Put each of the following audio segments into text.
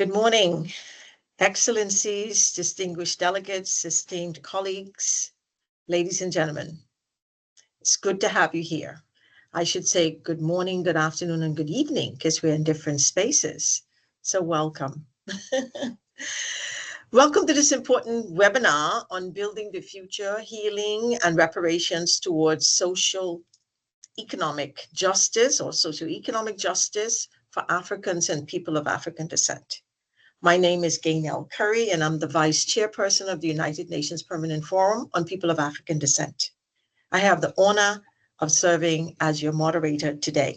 Good morning, Excellencies, distinguished delegates, esteemed colleagues, ladies and gentlemen. It's good to have you here. I should say good morning, good afternoon, and good evening because we're in different spaces. So welcome. Welcome to this important webinar on building the future, healing, and reparations towards social-economic justice or socio-economic justice for Africans and people of African descent. My name is Gaynell Curry, and I'm the Vice Chairperson of the United Nations Permanent Forum on People of African Descent. I have the honor of serving as your moderator today.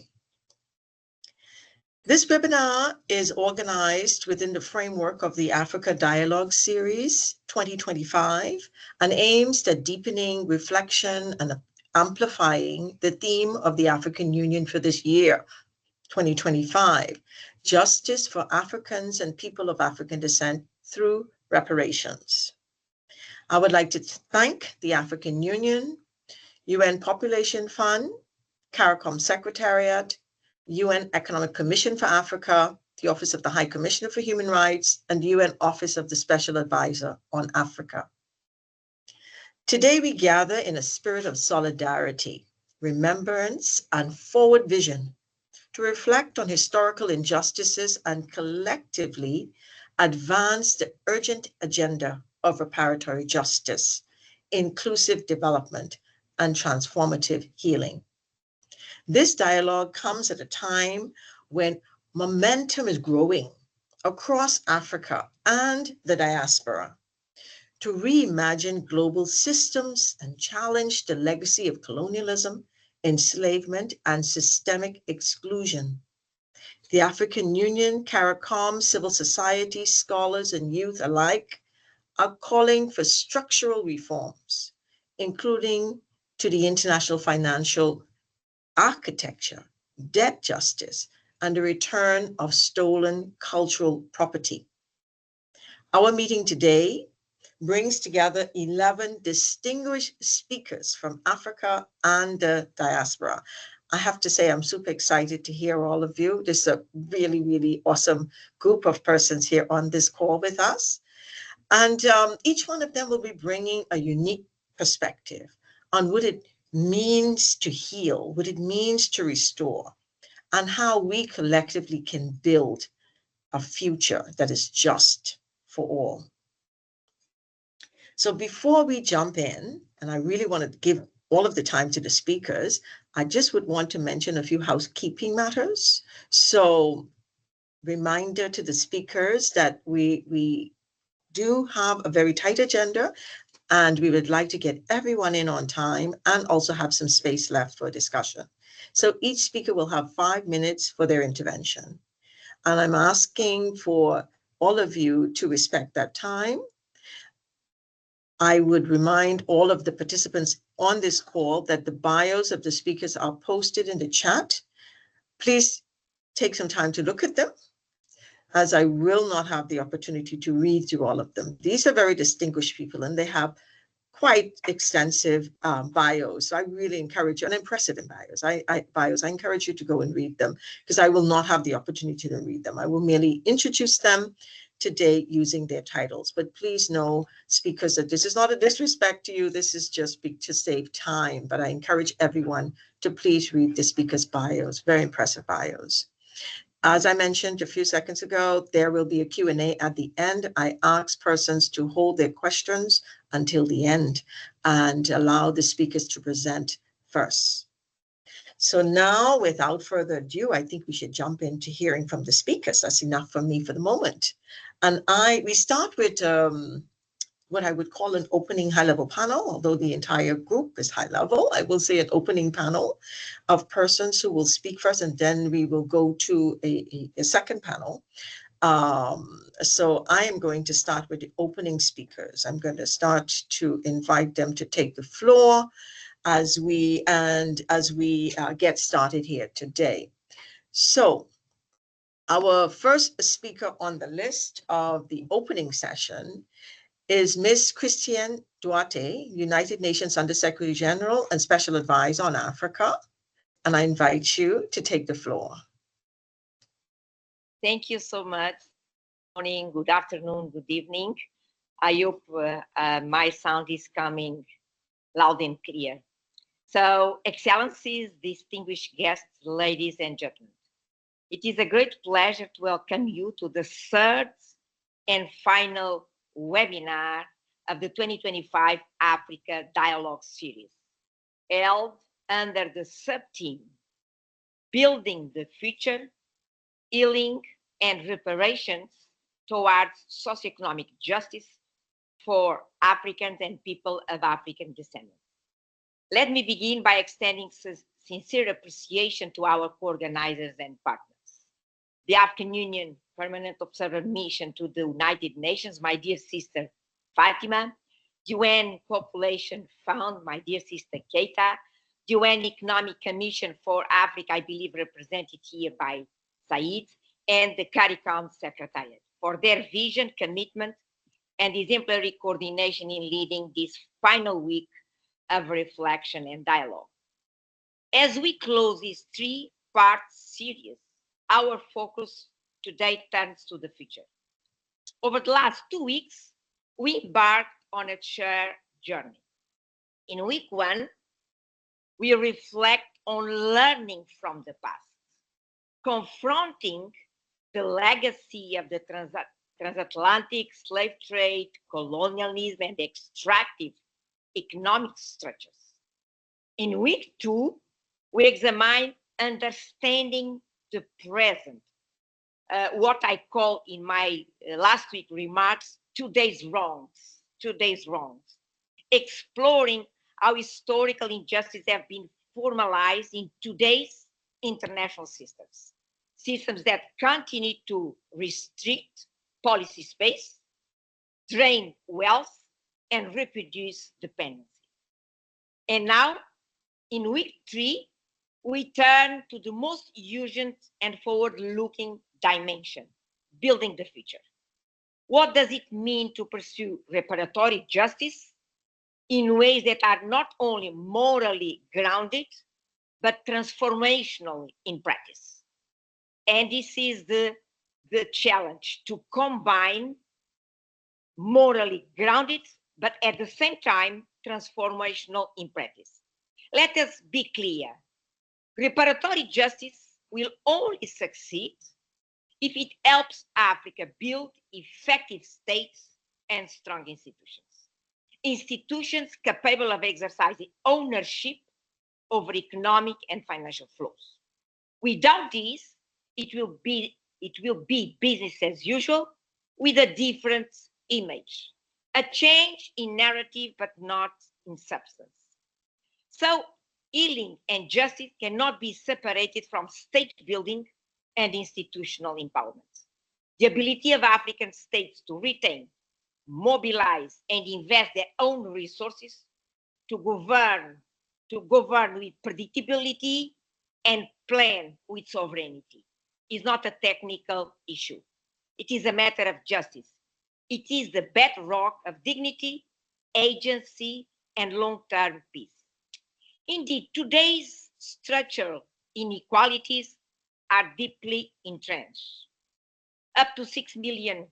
This webinar is organized within the framework of the Africa Dialogue Series 2025 and aims at deepening reflection and amplifying the theme of the African Union for this year, 2025, Justice for Africans and People of African Descent through Reparations. I would like to thank the African Union, UN Population Fund, CARICOM Secretariat, UN Economic Commission for Africa, the Office of the High Commissioner for Human Rights, and the UN Office of the Special Advisor on Africa. Today we gather in a spirit of solidarity, remembrance, and forward vision to reflect on historical injustices and collectively advance the urgent agenda of reparatory justice, inclusive development, and transformative healing. This dialogue comes at a time when momentum is growing across Africa and the diaspora to reimagine global systems and challenge the legacy of colonialism, enslavement, and systemic exclusion. The African Union, CARICOM, civil society, scholars, and youth alike are calling for structural reforms, including to the international financial architecture, debt justice, and the return of stolen cultural property. Our meeting today brings together 11 distinguished speakers from Africa and the diaspora. I have to say, I'm super excited to hear all of you. This is a really, really awesome group of persons here on this call with us. And each one of them will be bringing a unique perspective on what it means to heal, what it means to restore, and how we collectively can build a future that is just for all. So before we jump in, and I really want to give all of the time to the speakers, I just would want to mention a few housekeeping matters. So reminder to the speakers that we do have a very tight agenda, and we would like to get everyone in on time and also have some space left for discussion. So each speaker will have 5 minutes for their intervention. And I'm asking for all of you to respect that time. I would remind all of the participants on this call that the bios of the speakers are posted in the chat. Please take some time to look at them, as I will not have the opportunity to read through all of them. These are very distinguished people, and they have quite extensive bios. So I really encourage you, and impressive in bios. I encourage you to go and read them, because I will not have the opportunity to read them. I will merely introduce them today using their titles. But please know, speakers, that this is not a disrespect to you. This is just to save time. But I encourage everyone to please read the speakers' bios, very impressive bios. As I mentioned a few seconds ago, there will be a Q&A at the end. I ask persons to hold their questions until the end and allow the speakers to present first. So now, without further ado, I think we should jump into hearing from the speakers. That's enough for me for the moment. And we start with what I would call an opening high-level panel, although the entire group is high-level. I will say an opening panel of persons who will speak first, and then we will go to a second panel. So I am going to start with the opening speakers. I'm going to start to invite them to take the floor as we get started here today. So our first speaker on the list of the opening session is Ms. Christiane Duarte, United Nations Undersecretary General and Special Advisor on Africa. And I invite you to take the floor. Thank you so much. morning, good afternoon, good evening. I hope my sound is coming loud and clear. So, Excellencies, distinguished guests, ladies and gentlemen, it is a great pleasure to welcome you to the third and final webinar of the 2025 Africa Dialogue Series, held under the sub-theme, Building the Future, Healing and Reparations towards Socio-Economic Justice for Africans and people of African descent. Let me begin by extending sincere appreciation to our co-organizers and partners. The African Union Permanent Observer Mission to the United Nations, my dear sister Fatima, UN Population Fund, my dear sister Keita, UN Economic Commission for Africa, I believe represented here by Said, and the CARICOM Secretariat for their vision, commitment, and exemplary coordination in leading this final week of reflection and dialogue. As we close this three-part series, our focus today turns to the future. Over the last 2 weeks, we embarked on a shared journey. In week one, we reflect on learning from the past, confronting the legacy of the transatlantic slave trade, colonialism, and extractive economic structures. In week two, we examine understanding the present, what I call in my last week remarks, today's wrongs, exploring how historical injustices have been formalized in today's international systems that continue to restrict policy space, drain wealth, and reproduce dependency. And now, in week three, we turn to the most urgent and forward-looking dimension, building the future. What does it mean to pursue reparatory justice in ways that are not only morally grounded, but transformational in practice? And this is the challenge, to combine morally grounded, but at the same time, transformational in practice. Let us be clear. Reparatory justice will only succeed if it helps Africa build effective states and strong institutions. Institutions capable of exercising ownership over economic and financial flows. Without this, it will be business as usual with a different image, a change in narrative, but not in substance. So healing and justice cannot be separated from state building and institutional empowerment. The ability of African states to retain, mobilize, and invest their own resources to govern with predictability and plan with sovereignty is not a technical issue. It is a matter of justice. It is the bedrock of dignity, agency, and long-term peace. Indeed, today's structural inequalities are deeply entrenched. Up to 6 billion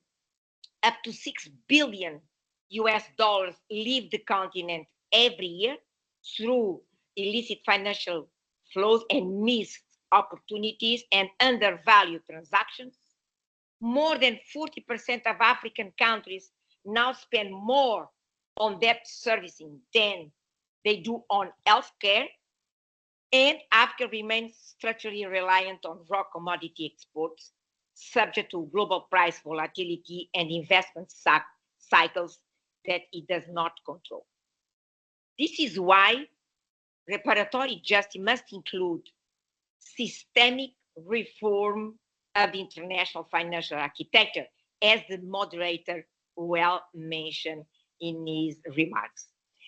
US dollars leave the continent every year through illicit financial flows and missed opportunities and undervalued transactions. More than 40% of African countries now spend more on debt servicing than they do on healthcare, and Africa remains structurally reliant on raw commodity exports, subject to global price volatility and investment cycles that it does not control. This is why reparatory justice must include systemic reform of the international financial architecture, as the moderator well mentioned in his remarks.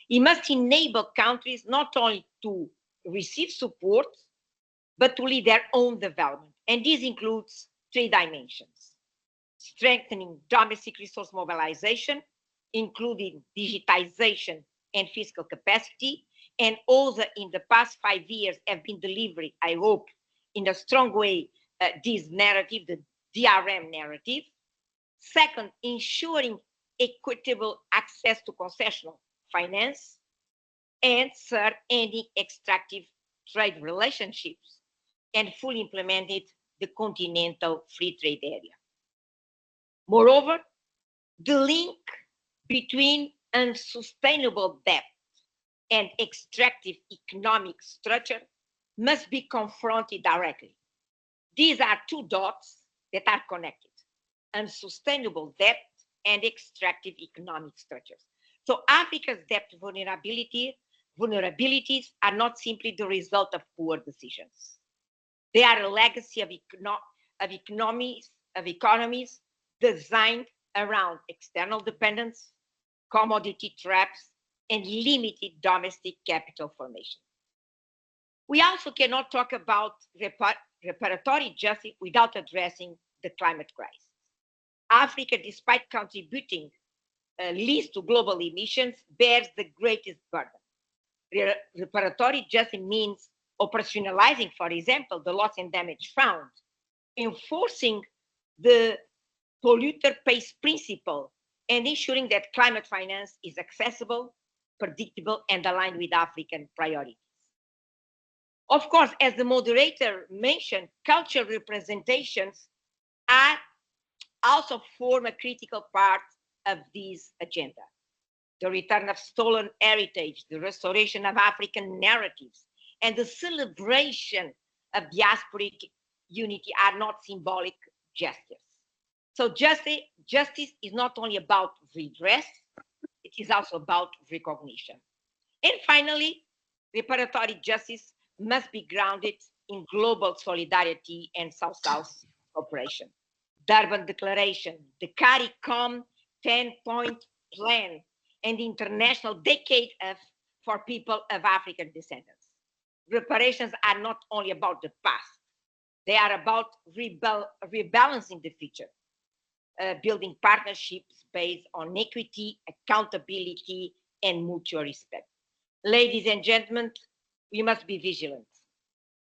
It must enable countries not only to receive support, but to lead their own development. And this includes three dimensions: strengthening domestic resource mobilization, including digitization and fiscal capacity, and also in the past 5 years have been delivering, I hope, in a strong way, this narrative, the DRM narrative. Second, ensuring equitable access to concessional finance. And third, ending extractive trade relationships and fully implemented the continental free trade area. Moreover, the link between unsustainable debt and extractive economic structure must be confronted directly. These are two dots that are connected: unsustainable debt and extractive economic structures. So Africa's debt vulnerabilities are not simply the result of poor decisions. They are a legacy of economies designed around external dependence, commodity traps, and limited domestic capital formation. We also cannot talk about reparatory justice without addressing the climate crisis. Africa, despite contributing least to global emissions, bears the greatest burden. Reparatory justice means operationalizing, for example, the loss and damage found, enforcing the polluter pays principle, and ensuring that climate finance is accessible, predictable, and aligned with African priorities. Of course, as the moderator mentioned, cultural representations are also form a critical part of this agenda. The return of stolen heritage, the restoration of African narratives, and the celebration of diasporic unity are not symbolic gestures. So justice is not only about redress, it is also about recognition. And finally, reparatory justice must be grounded in global solidarity and South-South cooperation. Durban Declaration, the CARICOM 10-point plan, and the International Decade for People of African Descendants. Reparations are not only about the past, they are about rebalancing the future, building partnerships based on equity, accountability, and mutual respect. Ladies and gentlemen, we must be vigilant.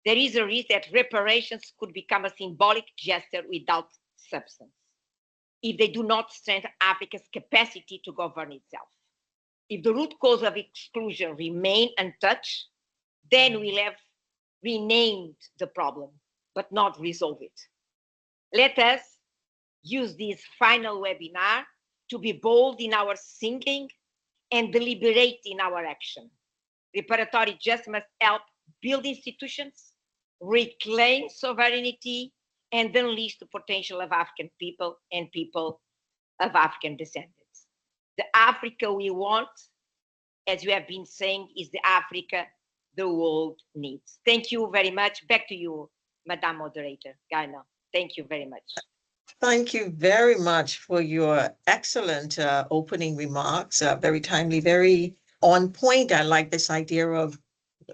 There is a risk that reparations could become a symbolic gesture without substance if they do not strengthen Africa's capacity to govern itself. If the root cause of exclusion remain untouched, then we'll have renamed the problem, but not resolve it. Let us use this final webinar to be bold in our thinking and deliberate in our action. Reparatory justice must help build institutions, reclaim sovereignty, and unleash the potential of African people and people of African descendants. The Africa we want, as you have been saying, is the Africa the world needs. Thank you very much. Back to you, Madam Moderator. Gaina. Thank you very much. Thank you very much for your excellent opening remarks. Very timely, very on point. I like this idea of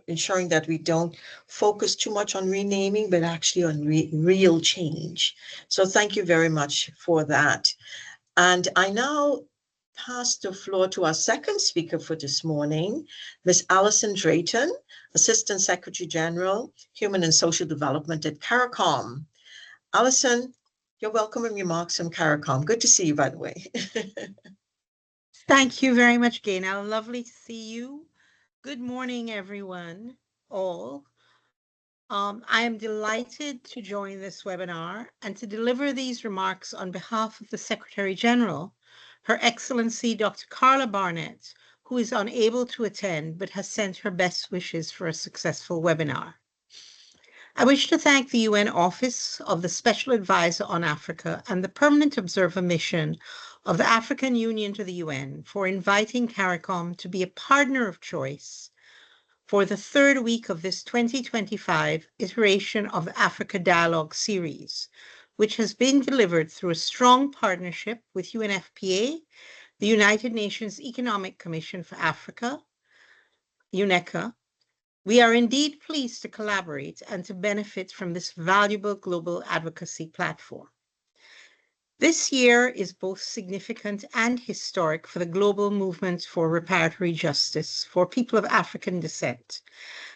ensuring that we don't focus too much on renaming, but actually on real change. So thank you very much for that. And I now pass the floor to our second speaker for this morning, Ms. Alison Drayton, Assistant Secretary General, Human and Social Development at CARICOM. Alison, you're welcome in remarks from CARICOM. Good to see you, by the way. Thank you very much, Gaina. Lovely to see you. Good morning, everyone, all. I am delighted to join this webinar and to deliver these remarks on behalf of the Secretary General, Her Excellency Dr. Carla Barnett, who is unable to attend but has sent her best wishes for a successful webinar. I wish to thank the UN Office of the Special Advisor on Africa and the Permanent Observer Mission of the African Union to the UN for inviting CARICOM to be a partner of choice for the third week of this 2025 iteration of the Africa Dialogue series, which has been delivered through a strong partnership with UNFPA, the United Nations Economic Commission for Africa, UNECA. We are indeed pleased to collaborate and to benefit from this valuable global advocacy platform. This year is both significant and historic for the global movement for reparatory justice for people of African descent,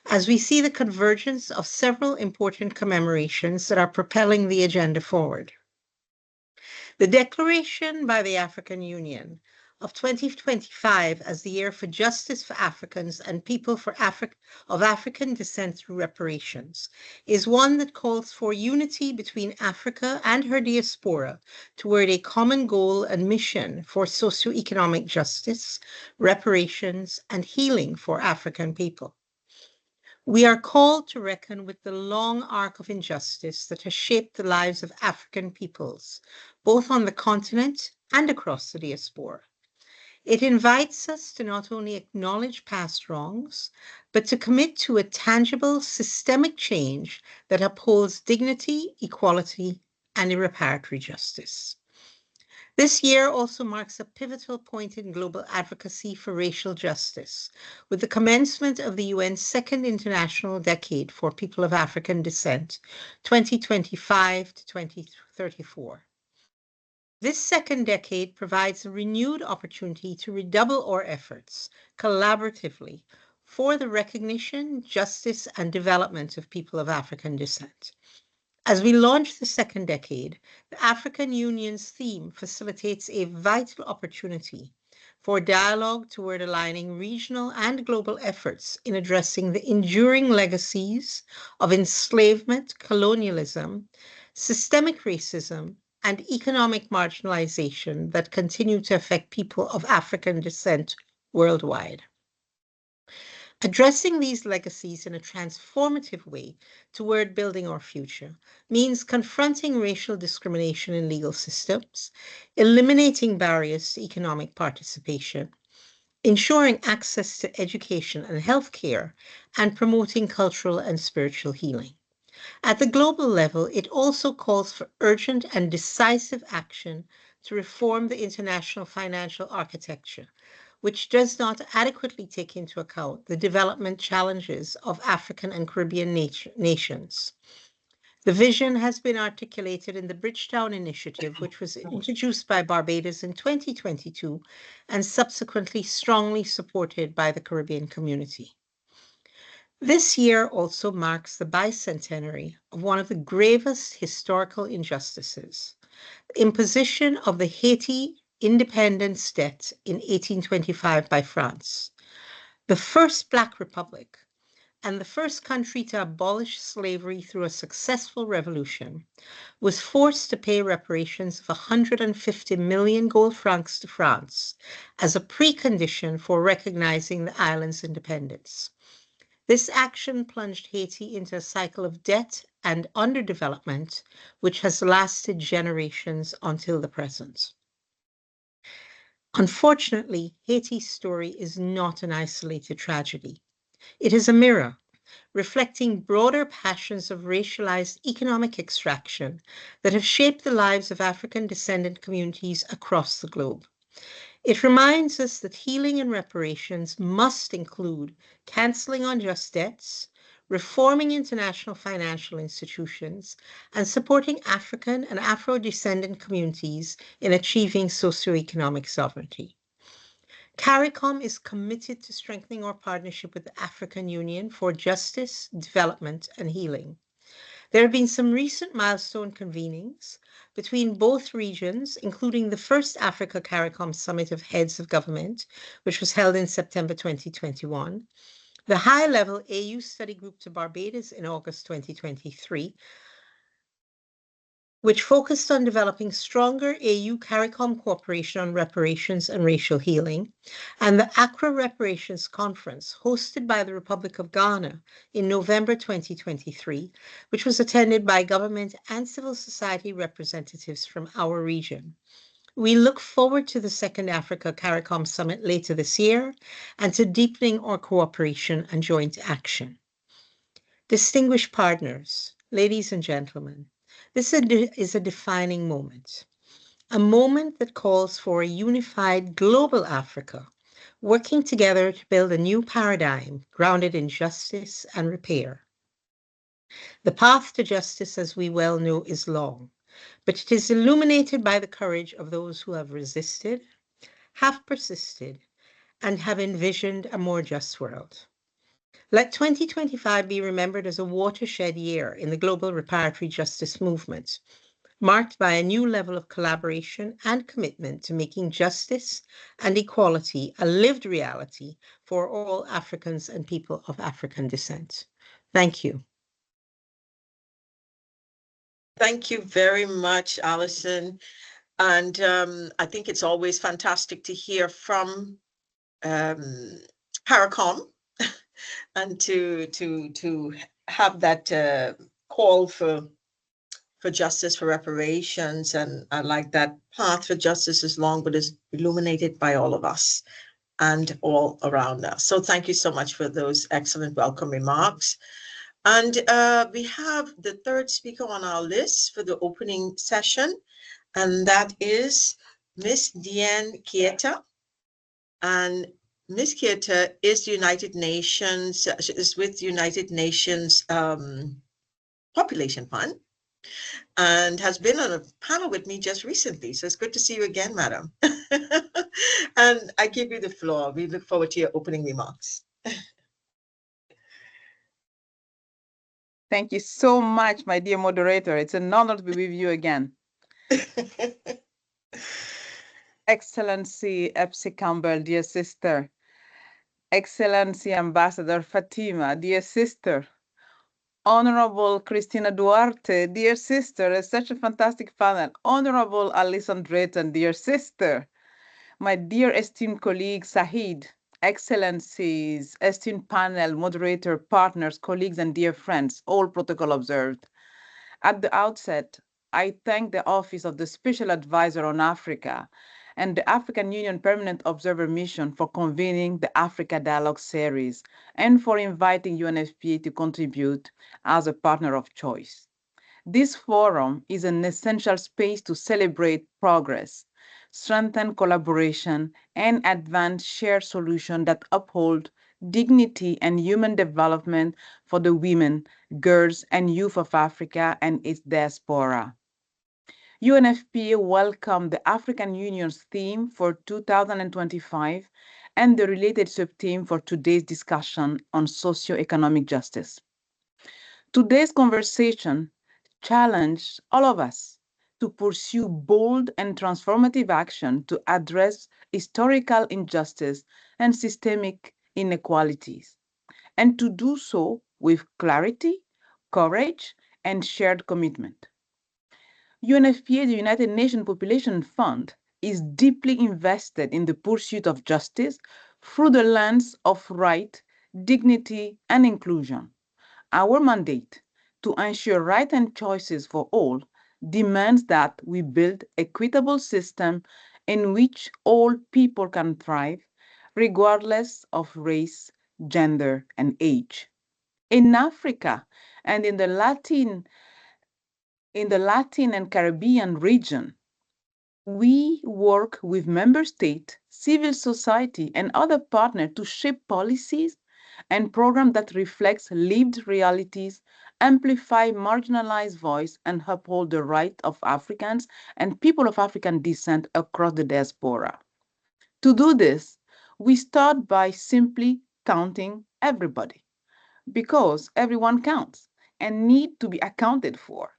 as we see the convergence of several important commemorations that are propelling the agenda forward. The declaration by the African Union of 2025 as the year for justice for Africans and people of African descent through reparations is one that calls for unity between Africa and her diaspora toward a common goal and mission for socio-economic justice, reparations, and healing for African people. We are called to reckon with the long arc of injustice that has shaped the lives of African peoples, both on the continent and across the diaspora. It invites us to not only acknowledge past wrongs, but to commit to a tangible, systemic change that upholds dignity, equality, and reparatory justice. This year also marks a pivotal point in global advocacy for racial justice, with the commencement of the UN's second International Decade for People of African Descent, 2025 to 2034. This second decade provides a renewed opportunity to redouble our efforts collaboratively for the recognition, justice, and development of people of African descent. As we launch the second decade, the African Union's theme facilitates a vital opportunity for dialogue toward aligning regional and global efforts in addressing the enduring legacies of enslavement, colonialism, systemic racism, and economic marginalization that continue to affect people of African descent worldwide. Addressing these legacies in a transformative way toward building our future means confronting racial discrimination in legal systems, eliminating barriers to economic participation, ensuring access to education and healthcare, and promoting cultural and spiritual healing. At the global level, it also calls for urgent and decisive action to reform the international financial architecture, which does not adequately take into account the development challenges of African and Caribbean nations. The vision has been articulated in the Bridgetown Initiative, which was introduced by Barbados in 2022 and subsequently strongly supported by the Caribbean community. This year also marks the bicentenary of one of the gravest historical injustices, the imposition of the Haiti independence debt in 1825 by France. The first Black Republic and the first country to abolish slavery through a successful revolution was forced to pay reparations of 150 million gold francs to France as a precondition for recognizing the island's independence. This action plunged Haiti into a cycle of debt and underdevelopment, which has lasted generations until the present. Unfortunately, Haiti's story is not an isolated tragedy. It is a mirror, reflecting broader passions of racialized economic extraction that have shaped the lives of African descendant communities across the globe. It reminds us that healing and reparations must include canceling unjust debts, reforming international financial institutions, and supporting African and Afro-descendant communities in achieving socioeconomic sovereignty. CARICOM is committed to strengthening our partnership with the African Union for justice, development, and healing. There have been some recent milestone convenings between both regions, including the first Africa CARICOM Summit of Heads of Government, which was held in September 2021, the high-level AU study group to Barbados in August 2023, which focused on developing stronger AU CARICOM cooperation on reparations and racial healing, and the Accra Reparations Conference, hosted by the Republic of Ghana in November 2023, which was attended by government and civil society representatives from our region. We look forward to the second Africa CARICOM Summit later this year and to deepening our cooperation and joint action. Distinguished partners, ladies and gentlemen, this is a defining moment, a moment that calls for a unified global Africa, working together to build a new paradigm grounded in justice and repair. The path to justice, as we well know, is long, but it is illuminated by the courage of those who have resisted, have persisted, and have envisioned a more just world. Let 2025 be remembered as a watershed year in the global reparatory justice movement, marked by a new level of collaboration and commitment to making justice and equality a lived reality for all Africans and people of African descent. Thank you. Thank you very much, Alison. And I think it's always fantastic to hear from Paracom and to have that call for justice, for reparations, and I like that path for justice is long, but is illuminated by all of us and all around us. So thank you so much for those excellent welcome remarks. And we have the third speaker on our list for the opening session, and that is Miss Diane Kieta. And Ms. Kieta is the United Nations, is with the United Nations Population Fund, and has been on a panel with me just recently. So it's good to see you again, madam. And I give you the floor. We look forward to your opening remarks. Thank you so much, my dear moderator. It's an honor to be with you again. Excellency Epsi Campbell, dear sister. Excellency Ambassador Fatima, dear sister. Honorable Cristina Duarte, dear sister. It's such a fantastic panel. Honorable Alison Drayton, dear sister. My dear esteemed colleague Sahid, Excellencies, esteemed panel, moderator, partners, colleagues, and dear friends, all protocol observed. At the outset, I thank the Office of the Special Advisor on Africa and the African Union Permanent Observer Mission for convening the Africa Dialogue Series and for inviting UNFPA to contribute as a partner of choice. This forum is an essential space to celebrate progress, strengthen collaboration, and advance shared solutions that uphold dignity and human development for the women, girls, and youth of Africa and its diaspora. UNFPA welcomed the African Union's theme for 2025 and the related sub-theme for today's discussion on socio-economic justice. Today's conversation challenged all of us to pursue bold and transformative action to address historical injustice and systemic inequalities, and to do so with clarity, courage, and shared commitment. UNFPA, the United Nations Population Fund, is deeply invested in the pursuit of justice through the lens of right, dignity, and inclusion. Our mandate to ensure right and choices for all demands that we build equitable system in which all people can thrive, regardless of race, gender, and age. In Africa and in the Latin and Caribbean region, we work with member states, civil society, and other partners to shape policies and programs that reflects lived realities, amplify marginalized voice, and uphold the rights of Africans and people of African descent across the diaspora. To do this, we start by simply counting everybody, because everyone counts and need to be accounted for.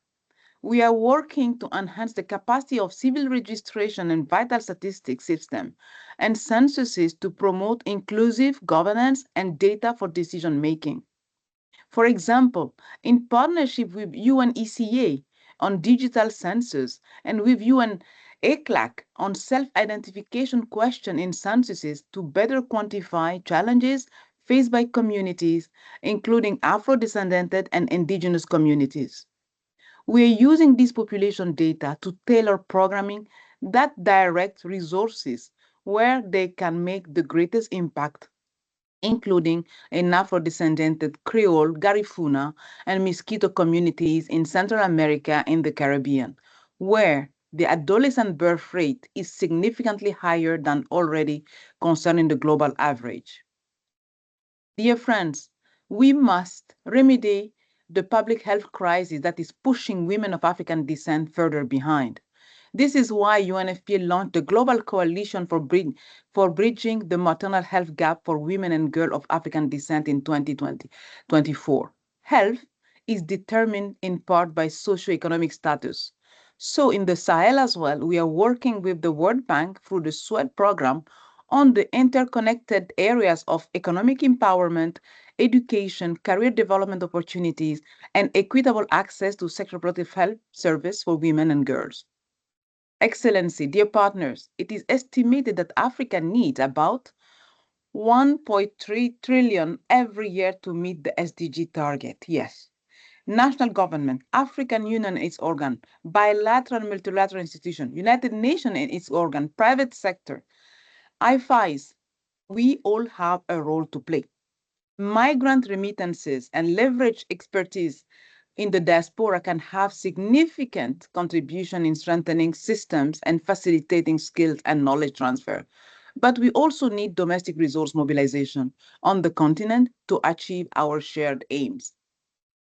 We are working to enhance the capacity of civil registration and vital statistics system and censuses to promote inclusive governance and data for decision making. For example, in partnership with UNECA on digital census and with UNECLAC on self-identification question in censuses to better quantify challenges faced by communities, including Afro-descended and indigenous communities. We are using this population data to tailor programming that directs resources where they can make the greatest impact, including in Afro-descended Creole, Garifuna, and Mosquito communities in Central America and the Caribbean, where the adolescent birth rate is significantly higher than already concerning the global average. Dear friends, we must remedy the public health crisis that is pushing women of African descent further behind. This is why UNFPA launched the Global Coalition for Bridging the Maternal Health Gap for Women and Girls of African Descent in 2024. Health is determined in part by socioeconomic status. So in the Sahel as well, we are working with the World Bank through the SWED program on the interconnected areas of economic empowerment, education, career development opportunities, and equitable access to sexual reproductive health service for women and girls. Excellency, dear partners, it is estimated that Africa needs about 1.3 trillion every year to meet the SDG target. Yes. National government, African Union and its organ, bilateral and multilateral institution, United Nations and its organ, private sector, IFIs, we all have a role to play. Migrant remittances and leverage expertise in the diaspora can have significant contribution in strengthening systems and facilitating skills and knowledge transfer. But we also need domestic resource mobilization on the continent to achieve our shared aims.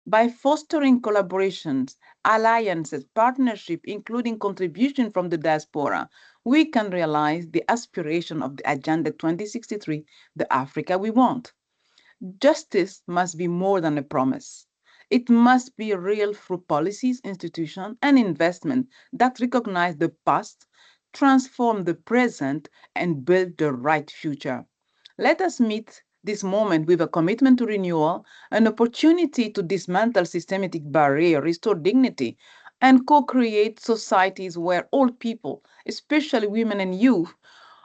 By fostering collaborations, alliances, partnership, including contribution from the diaspora, we can realize the aspiration of the Agenda 2063, the Africa we want. Justice must be more than a promise. It must be real through policies, institutions, and investment that recognize the past, transform the present, and build the right future. Let us meet this moment with a commitment to renewal, an opportunity to dismantle systematic barrier, restore dignity, and co-create societies where all people, especially women and youth,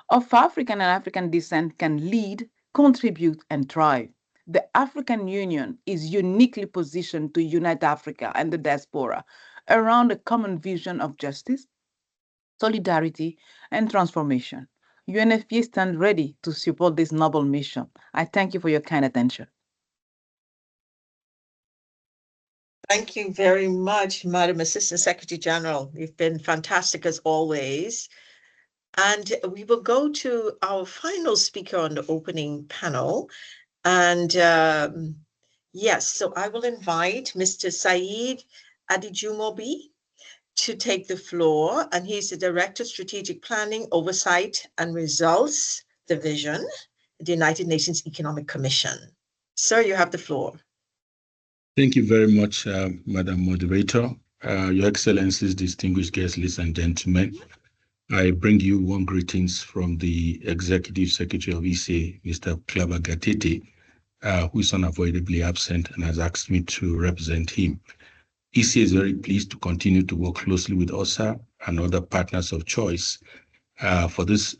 of African and African descent can lead, contribute, and thrive. The African Union is uniquely positioned to unite Africa and the diaspora around a common vision of justice, solidarity, and transformation. UNFPA stands ready to support this noble mission. I thank you for your kind attention. Thank you very much, Madam Assistant Secretary General. You've been fantastic as always. And we will go to our final speaker on the opening panel. And yes, so I will invite Mr. Saeed Adijumobi to take the floor. And he's the Director of Strategic Planning, Oversight and Results Division at the United Nations Economic Commission. Sir, you have the floor. Thank you very much, Madam Moderator. Your Excellencies, distinguished guests, ladies and gentlemen. I bring you warm greetings from the Executive Secretary of ECA, Mr. Claver Gatete, who is unavoidably absent and has asked me to represent him. ECA is very pleased to continue to work closely with OSA and other partners of choice for this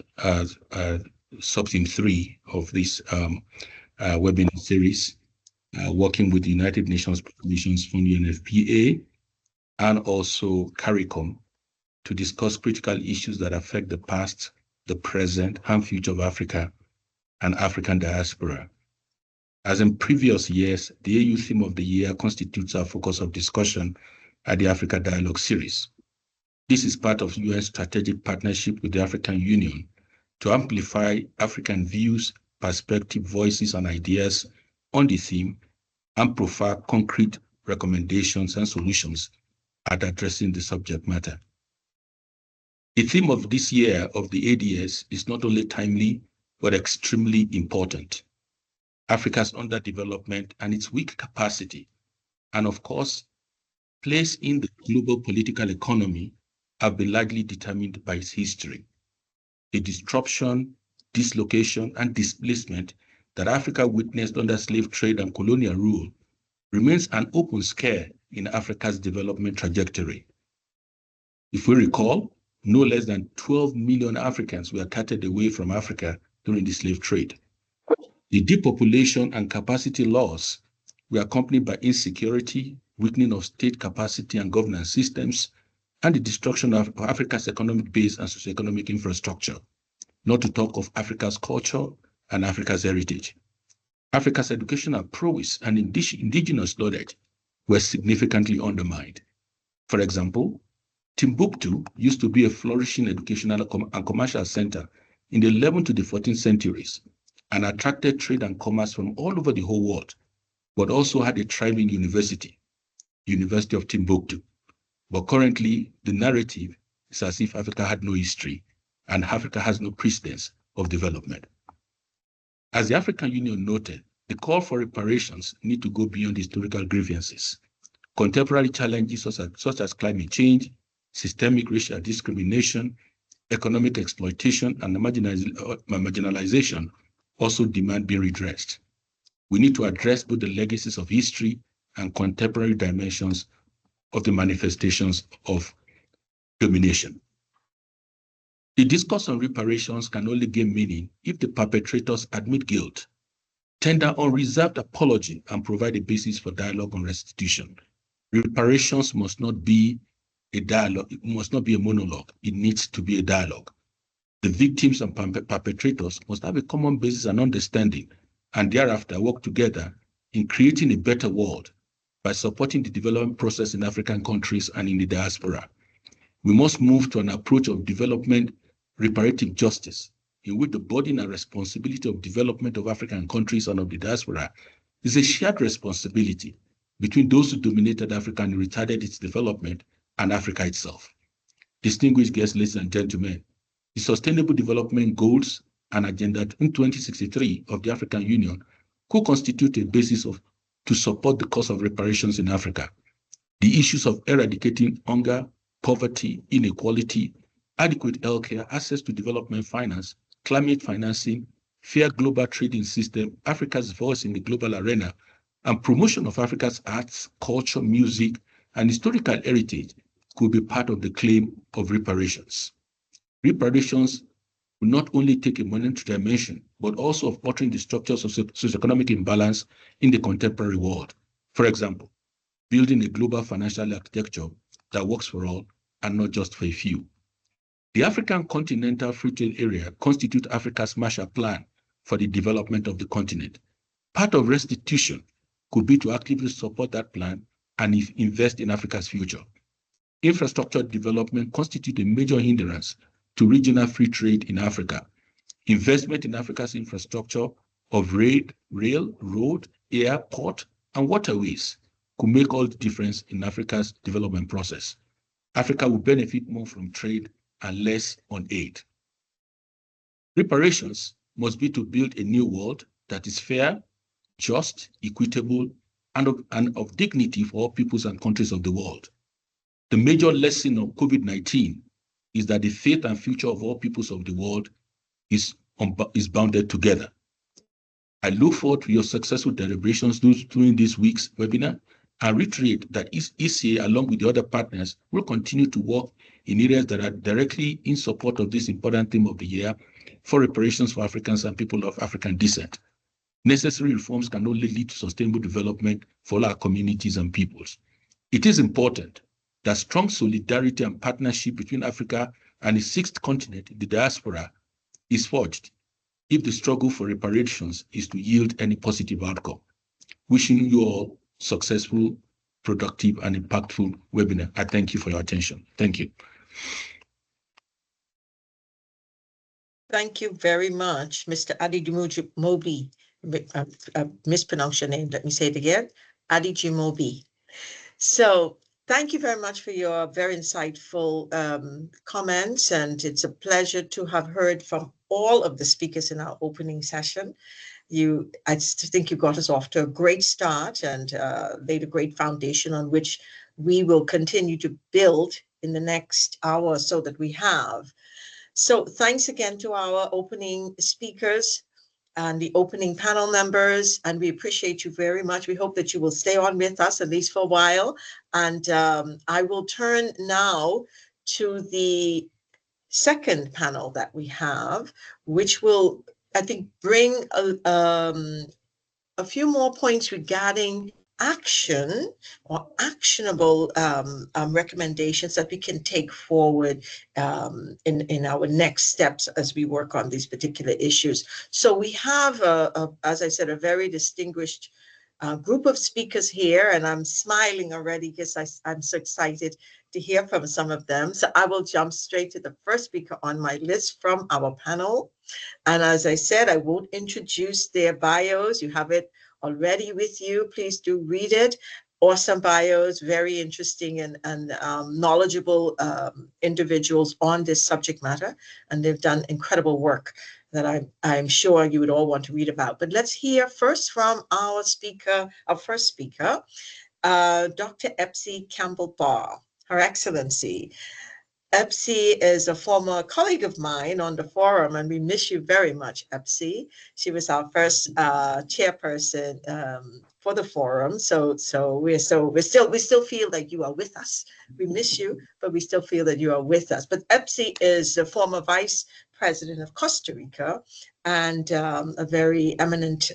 sub-theme 3 of this webinar series, working with the United Nations Populations Fund, UNFPA, and also CARICOM to discuss critical issues that affect the past, the present, and future of Africa and African diaspora. As in previous years, the AU theme of the year constitutes our focus of discussion at the Africa Dialogue Series. This is part of UN strategic partnership with the African Union to amplify African views, perspective, voices, and ideas on the theme and provide concrete recommendations and solutions at addressing the subject matter. The theme of this year of the ADS is not only timely, but extremely important. Africa's underdevelopment and its weak capacity, and of course, place in the global political economy have been largely determined by its history. The disruption, dislocation, and displacement that Africa witnessed under slave trade and colonial rule remains an open scare in Africa's development trajectory. If we recall, no less than 12 million Africans were carted away from Africa during the slave trade. The depopulation and capacity loss were accompanied by insecurity, weakening of state capacity and governance systems, and the destruction of Africa's economic base and socioeconomic infrastructure, not to talk of Africa's culture and Africa's heritage. Africa's educational prowess and indigenous knowledge were significantly undermined. For example, Timbuktu used to be a flourishing educational and commercial center in the 11th to the 14th centuries and attracted trade and commerce from all over the whole world, but also had a thriving university, University of Timbuktu. But currently, the narrative is as if Africa had no history and Africa has no precedence of development. As the African Union noted, the call for reparations need to go beyond historical grievances. Contemporary challenges such as climate change, systemic racial discrimination, economic exploitation, and marginalization also demand being redressed. We need to address both the legacies of history and contemporary dimensions of the manifestations of domination. The discourse on reparations can only gain meaning if the perpetrators admit guilt, tender unreserved apology, and provide a basis for dialogue on restitution. Reparations must not be a dialogue, it must not be a monologue, it needs to be a dialogue. The victims and perpetrators must have a common basis and understanding, and thereafter work together in creating a better world by supporting the development process in African countries and in the diaspora. We must move to an approach of development reparative justice, in which the burden and responsibility of development of African countries and of the diaspora is a shared responsibility between those who dominated Africa and retarded its development and Africa itself. Distinguished guests, ladies and gentlemen, the Sustainable Development Goals and Agenda 2063 of the African Union could constitute a basis to support the cause of reparations in Africa. The issues of eradicating hunger, poverty, inequality, adequate healthcare, access to development finance, climate financing, fair global trading system, Africa's voice in the global arena, and promotion of Africa's arts, culture, music, and historical heritage could be part of the claim of reparations. Reparations will not only take a monetary dimension, but also of altering the structures of socioeconomic imbalance in the contemporary world. For example, building a global financial architecture that works for all and not just for a few. The African Continental Free Trade Area constitutes Africa's Marshall Plan for the development of the continent. Part of restitution could be to actively support that plan and invest in Africa's future. Infrastructure development constitutes a major hindrance to regional free trade in Africa. Investment in Africa's infrastructure of rail, road, air, port, and waterways could make all the difference in Africa's development process. Africa will benefit more from trade and less on aid. Reparations must be to build a new world that is fair, just, equitable, and of dignity for all peoples and countries of the world. The major lesson of COVID-19 is that the fate and future of all peoples of the world is bounded together. I look forward to your successful deliberations during this week's webinar and reiterate that ECA, along with the other partners, will continue to work in areas that are directly in support of this important theme of the year for reparations for Africans and people of African descent. Necessary reforms can only lead to sustainable development for all our communities and peoples. It is important that strong solidarity and partnership between Africa and the sixth continent, the diaspora, is forged if the struggle for reparations is to yield any positive outcome. Wishing you all successful, productive, and impactful webinar. I thank you for your attention. Thank you. Thank you very much, Mr. Adejimobi. Mispronounce your name. Let me say it again. Adejimobi. So thank you very much for your very insightful comments, and it's a pleasure to have heard from all of the speakers in our opening session. I think you got us off to a great start and laid a great foundation on which we will continue to build in the next hour or so that we have. So thanks again to our opening speakers and the opening panel members, and we appreciate you very much. We hope that you will stay on with us at least for a while. And I will turn now to the second panel that we have, which will, I think, bring a few more points regarding action or actionable recommendations that we can take forward in our next steps as we work on these particular issues. So we have, as I said, a very distinguished group of speakers here, and I'm smiling already because I'm so excited to hear from some of them. So I will jump straight to the first speaker on my list from our panel. And as I said, I won't introduce their bios. You have it already with you. Please do read it. Awesome bios, very interesting and knowledgeable individuals on this subject matter. And they've done incredible work that I'm sure you would all want to read about. But let's hear first from our first speaker, Dr. Epsie Campbell-Barr. Her Excellency. Epsi is a former colleague of mine on the forum, and we miss you very much, Epsi. She was our first chairperson for the forum, so we still feel that you are with us. We miss you, but we still feel that you are with us. But Epsi is the former vice president of Costa Rica, and a very eminent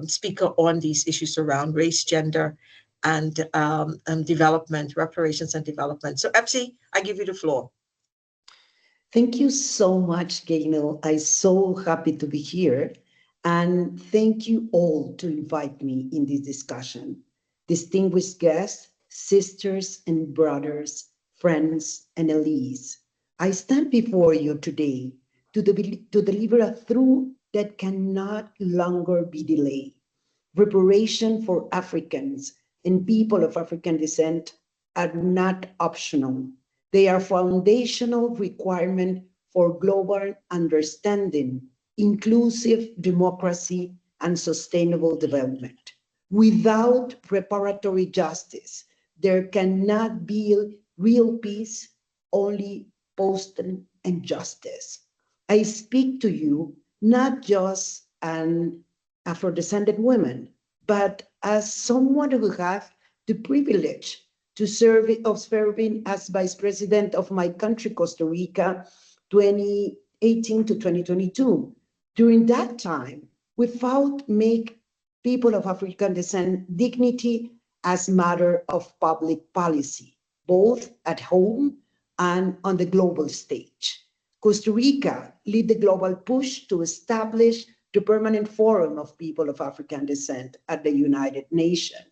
speaker on these issues around race, gender, and development, reparations and development. So Epsi, I give you the floor. Thank you so much, Gaynell. I'm so happy to be here. And thank you all to invite me in this discussion. Distinguished guests, sisters and brothers, friends and allies, I stand before you today to deliver a truth that cannot longer be delayed. Reparation for Africans and people of African descent are not optional. They are foundational requirement for global understanding, inclusive democracy, and sustainable development. Without reparatory justice, there cannot be real peace, only post and justice. I speak to you not just an Afro-descendant women, but as someone who have the privilege to serving as vice president of my country, Costa Rica, 2018 to 2022. During that time, we fought make people of African descent dignity as matter of public policy, both at home and on the global stage. Costa Rica led the global push to establish the Permanent Forum of People of African Descent at the United Nations,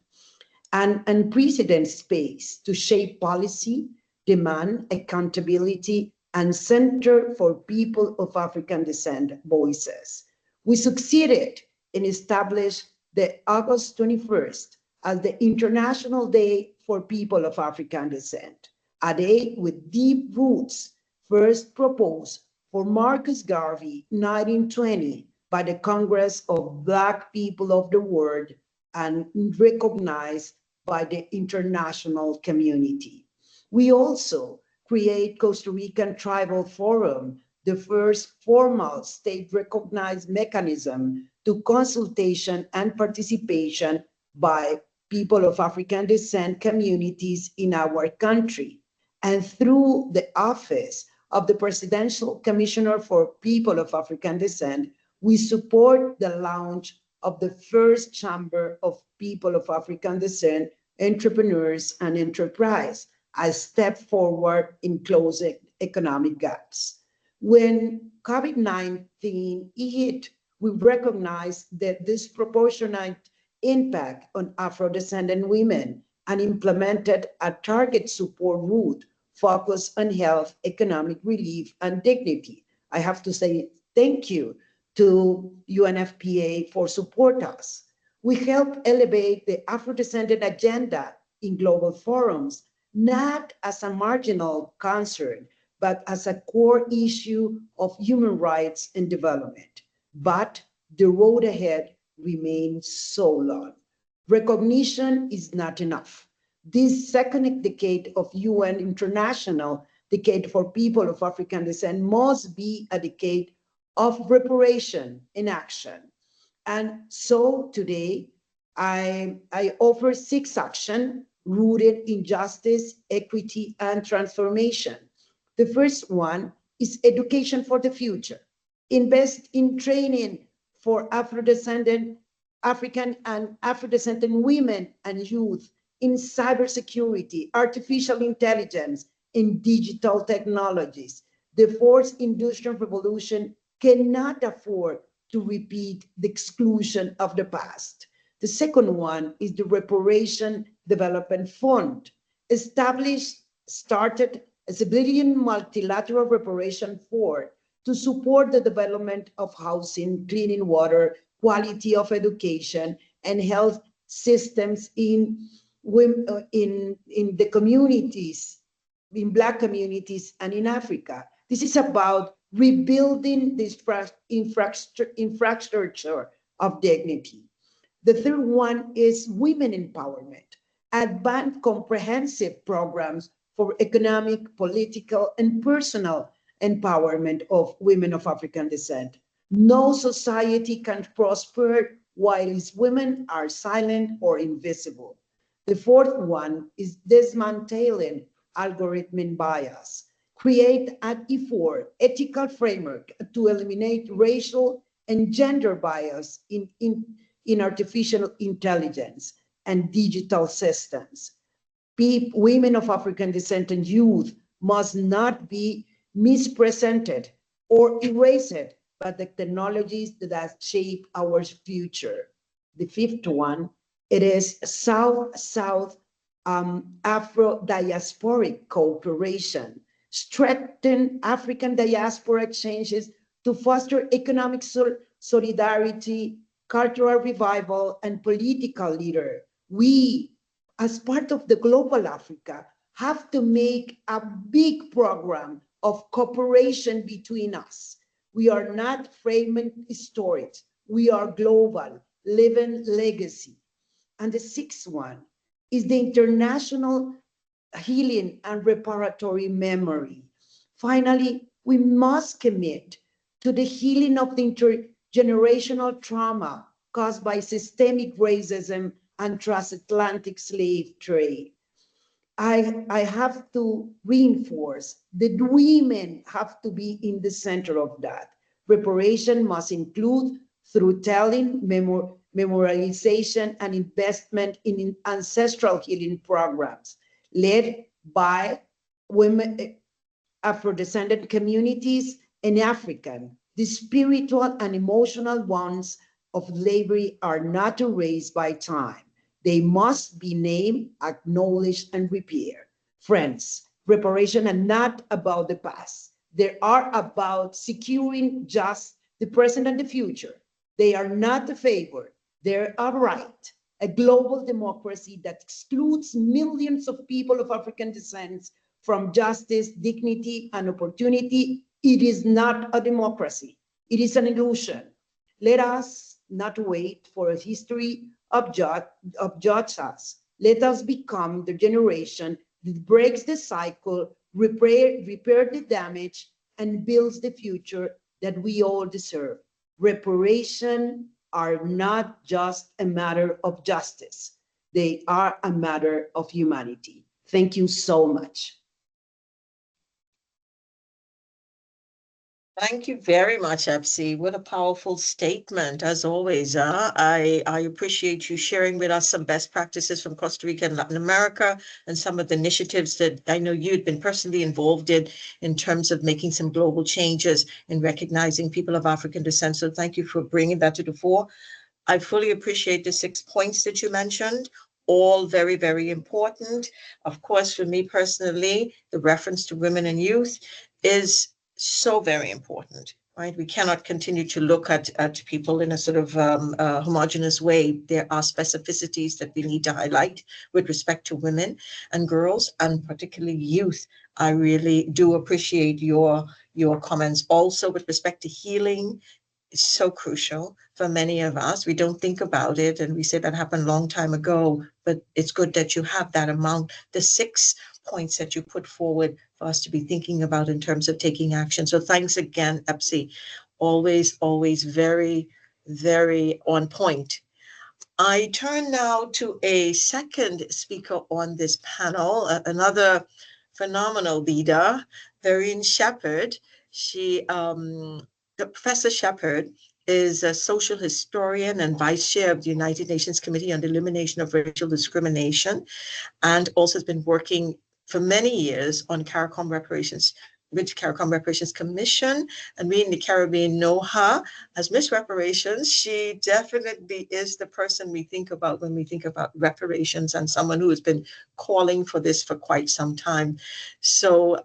an unprecedented space to shape policy, demand accountability, and center for people of African descent voices. We succeeded in establishing the August 21st as the International Day for People of African Descent, a day with deep roots first proposed for Marcus Garvey, 1920, by the Congress of Black People of the World and recognized by the international community. We also create Costa Rican Tribal Forum, the first formal state-recognized mechanism to consultation and participation by people of African descent communities in our country. And through the Office of the Presidential Commissioner for People of African Descent, we support the launch of the first Chamber of People of African Descent, Entrepreneurs and Enterprise, a step forward in closing economic gaps. When COVID-19 hit, we recognized that disproportionate impact on Afro-descendant women and implemented a target support route focused on health, economic relief, and dignity. I have to say thank you to UNFPA for support us. We help elevate the Afro-descendant agenda in global forums, not as a marginal concern, but as a core issue of human rights and development. But the road ahead remains so long. Recognition is not enough. This second decade of UN International Decade for People of African Descent must be a decade of reparation in action. And so today, I offer 6 actions rooted in justice, equity, and transformation. The first one is education for the future. Invest in training for African and Afro-descendant women and youth in cybersecurity, artificial intelligence, and digital technologies. The fourth industrial revolution cannot afford to repeat the exclusion of the past. The second one is the Reparation Development Fund, started as a billion multilateral reparation fund to support the development of housing, clean water, quality of education, and health systems in the communities, in Black communities, and in Africa. This is about rebuilding this infrastructure of dignity. The third one is women empowerment. Advanced comprehensive programs for economic, political, and personal empowerment of women of African descent. No society can prosper while its women are silent or invisible. The fourth one is dismantling algorithmic bias. Create an E4 ethical framework to eliminate racial and gender bias in artificial intelligence and digital systems. Women of African descent and youth must not be misrepresented or erased by the technologies that shape our future. The fifth one, it is South-South Afro-diasporic cooperation, strengthen African diaspora exchanges to foster economic solidarity, cultural revival, and political leader. We, as part of the global Africa, have to make a big program of cooperation between us. We are not fragment stories. We are global, living legacy. And the sixth one is the international healing and reparatory memory. Finally, we must commit to the healing of the intergenerational trauma caused by systemic racism and transatlantic slave trade. I have to reinforce that women have to be in the center of that. Reparation must include through telling, memorialization, and investment in ancestral healing programs led by women, Afro-descendant communities, and African. The spiritual and emotional wounds of slavery are not erased by time. They must be named, acknowledged, and repaired. Friends, reparations are not about the past. They are about securing just the present and the future. They are not a favor. They're a right. A global democracy that excludes millions of people of African descent from justice, dignity, and opportunity. It is not a democracy. It is an illusion. Let us not wait for a history of judge us. Let us become the generation that breaks the cycle, repair the damage, and builds the future that we all deserve. Reparations are not just a matter of justice. They are a matter of humanity. Thank you so much. Thank you very much, Epsi. What a powerful statement, as always. I appreciate you sharing with us some best practices from Costa Rica and Latin America and some of the initiatives that I know you'd been personally involved in terms of making some global changes in recognizing people of African descent. So thank you for bringing that to the fore. I fully appreciate the 6 points that you mentioned, all very, very important. Of course, for me personally, the reference to women and youth is so very important, right? We cannot continue to look at people in a sort of homogenous way. There are specificities that we need to highlight with respect to women and girls, and particularly youth. I really do appreciate your comments also with respect to healing. It's so crucial for many of us. We don't think about it, and we say that happened a long time ago, but it's good that you have that amount, the 6 points that you put forward for us to be thinking about in terms of taking action. So thanks again, Epsi. Always, always very, very on point. I turn now to a second speaker on this panel, another phenomenal leader, Vereen Shepherd. Professor Shepherd is a social historian and vice chair of the United Nations Committee on the Elimination of Racial Discrimination, and also has been working for many years on CARICOM reparations, with CARICOM Reparations Commission, and we in the Caribbean know her as Miss Reparations. She definitely is the person we think about when we think about reparations, and someone who has been calling for this for quite some time. So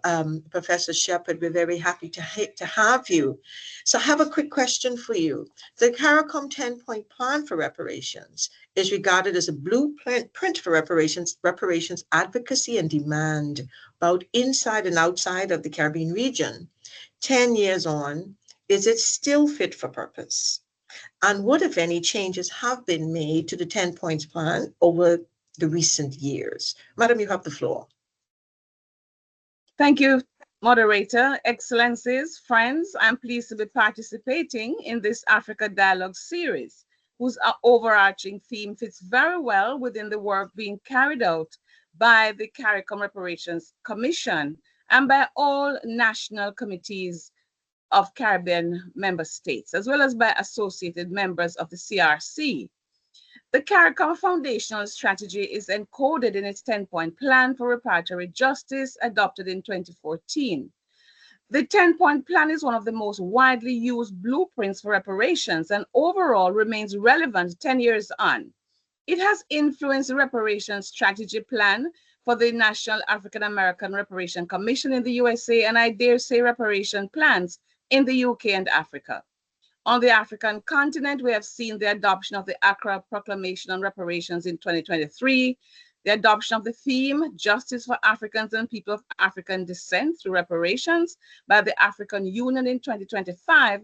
Professor Shepherd, we're very happy to have you. So I have a quick question for you. The CARICOM 10-point plan for reparations is regarded as a blueprint for reparations advocacy and demand, both inside and outside of the Caribbean region. 10 years on, is it still fit for purpose? And what, if any, changes have been made to the 10 points plan over the recent years? Madam, you have the floor. Thank you, moderator, excellencies, friends. I'm pleased to be participating in this Africa Dialogue series, whose overarching theme fits very well within the work being carried out by the CARICOM Reparations Commission and by all national committees of Caribbean member states, as well as by associated members of the CRC. The CARICOM foundational strategy is encoded in its 10-point plan for reparatory justice adopted in 2014. The 10-point plan is one of the most widely used blueprints for reparations and overall remains relevant 10 years on. It has influenced the reparations strategy plan for the National African American Reparation Commission in the USA, and I dare say reparation plans in the UK and Africa. On the African continent, we have seen the adoption of the Accra Proclamation on Reparations in 2023, the adoption of the theme, Justice for Africans and People of African Descent through Reparations by the African Union in 2025,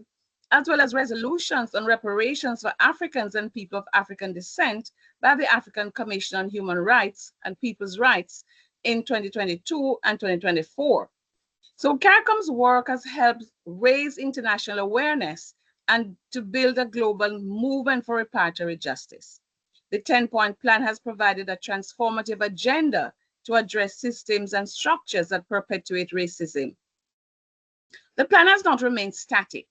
as well as resolutions on reparations for Africans and people of African descent by the African Commission on Human Rights and People's Rights in 2022 and 2024. So CARICOM's work has helped raise international awareness and to build a global movement for reparatory justice. The 10-point plan has provided a transformative agenda to address systems and structures that perpetuate racism. The plan has not remained static.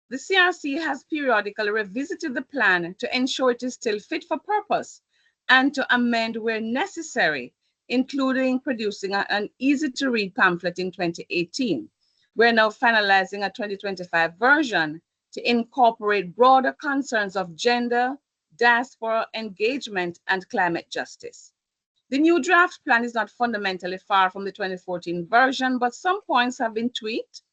The CRC has periodically revisited the plan to ensure it is still fit for purpose and to amend where necessary, including producing an easy-to-read pamphlet in 2018. We're now finalizing a 2025 version to incorporate broader concerns of gender, diaspora engagement, and climate justice. The new draft plan is not fundamentally far from the 2014 version, but some points have been tweaked.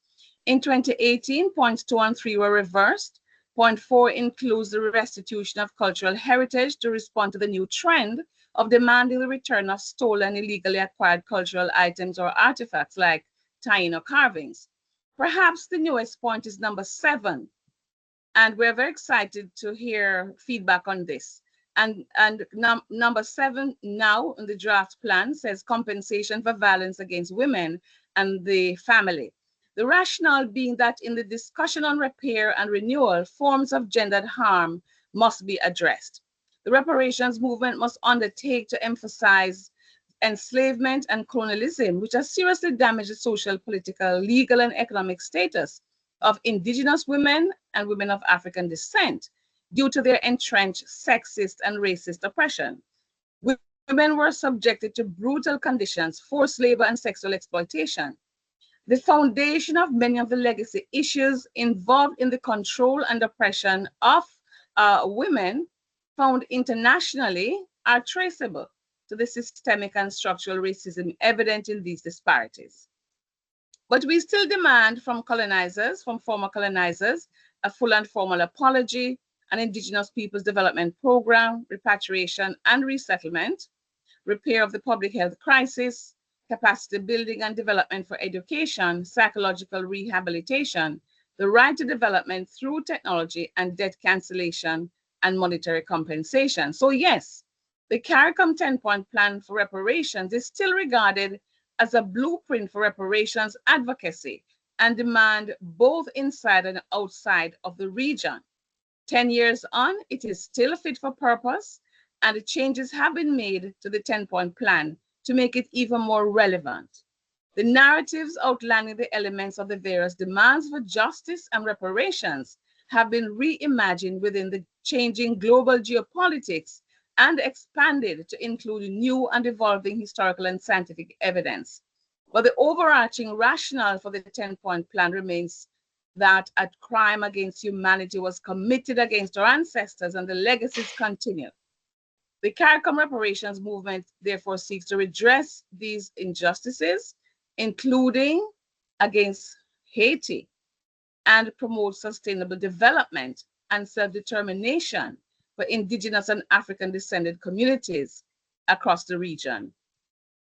In 2018, points 2 and 3 were reversed. Point 4 includes the restitution of cultural heritage to respond to the new trend of demanding the return of stolen, illegally acquired cultural items or artifacts like taino carvings. Perhaps the newest point is number 7, and we're very excited to hear feedback on this. Number 7 now in the draft plan says compensation for violence against women and the family. The rationale being that in the discussion on repair and renewal, forms of gendered harm must be addressed. The reparations movement must undertake to emphasize enslavement and colonialism, which has seriously damaged the social, political, legal, and economic status of indigenous women and women of African descent due to their entrenched sexist and racist oppression. Women were subjected to brutal conditions, forced labor, and sexual exploitation. The foundation of many of the legacy issues involved in the control and oppression of women found internationally are traceable to the systemic and structural racism evident in these disparities. But we still demand from colonizers, from former colonizers, a full and formal apology, an Indigenous Peoples Development Program, repatriation and resettlement, repair of the public health crisis, capacity building and development for education, psychological rehabilitation, the right to development through technology, and debt cancellation and monetary compensation. So yes, the CARICOM 10-point plan for reparations is still regarded as a blueprint for reparations advocacy and demand both inside and outside of the region. 10 years on, it is still fit for purpose, and the changes have been made to the 10-point plan to make it even more relevant. The narratives outlining the elements of the various demands for justice and reparations have been reimagined within the changing global geopolitics and expanded to include new and evolving historical and scientific evidence. But the overarching rationale for the 10-point plan remains that a crime against humanity was committed against our ancestors and the legacies continue. The CARICOM reparations movement therefore seeks to redress these injustices, including against Haiti, and promote sustainable development and self-determination for Indigenous and African descended communities across the region.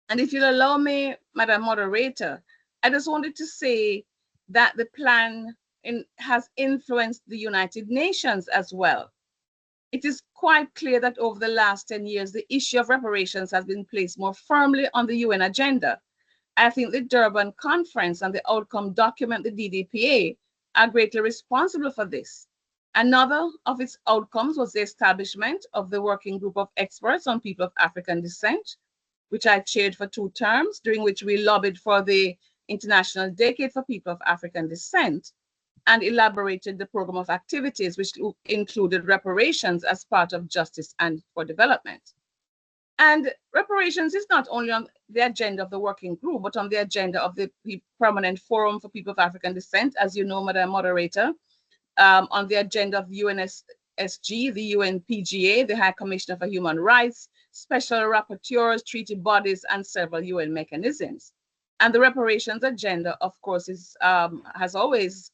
And if you'll allow me, Madam Moderator, I just wanted to say that the plan has influenced the United Nations as well. It is quite clear that over the last 10 years, the issue of reparations has been placed more firmly on the UN agenda. I think the Durban Conference and the outcome document, the DDPA, are greatly responsible for this. Another of its outcomes was the establishment of the Working Group of Experts on People of African Descent, which I chaired for 2 terms, during which we lobbied for the International Decade for People of African Descent and elaborated the program of activities, which included reparations as part of justice and for development. And reparations is not only on the agenda of the working group, but on the agenda of the Permanent Forum for People of African Descent, as you know, Madam Moderator, on the agenda of the UNSG, the UNPGA, the High Commissioner for Human Rights, special rapporteurs, treaty bodies, and several UN mechanisms. And the reparations agenda, of course, has always,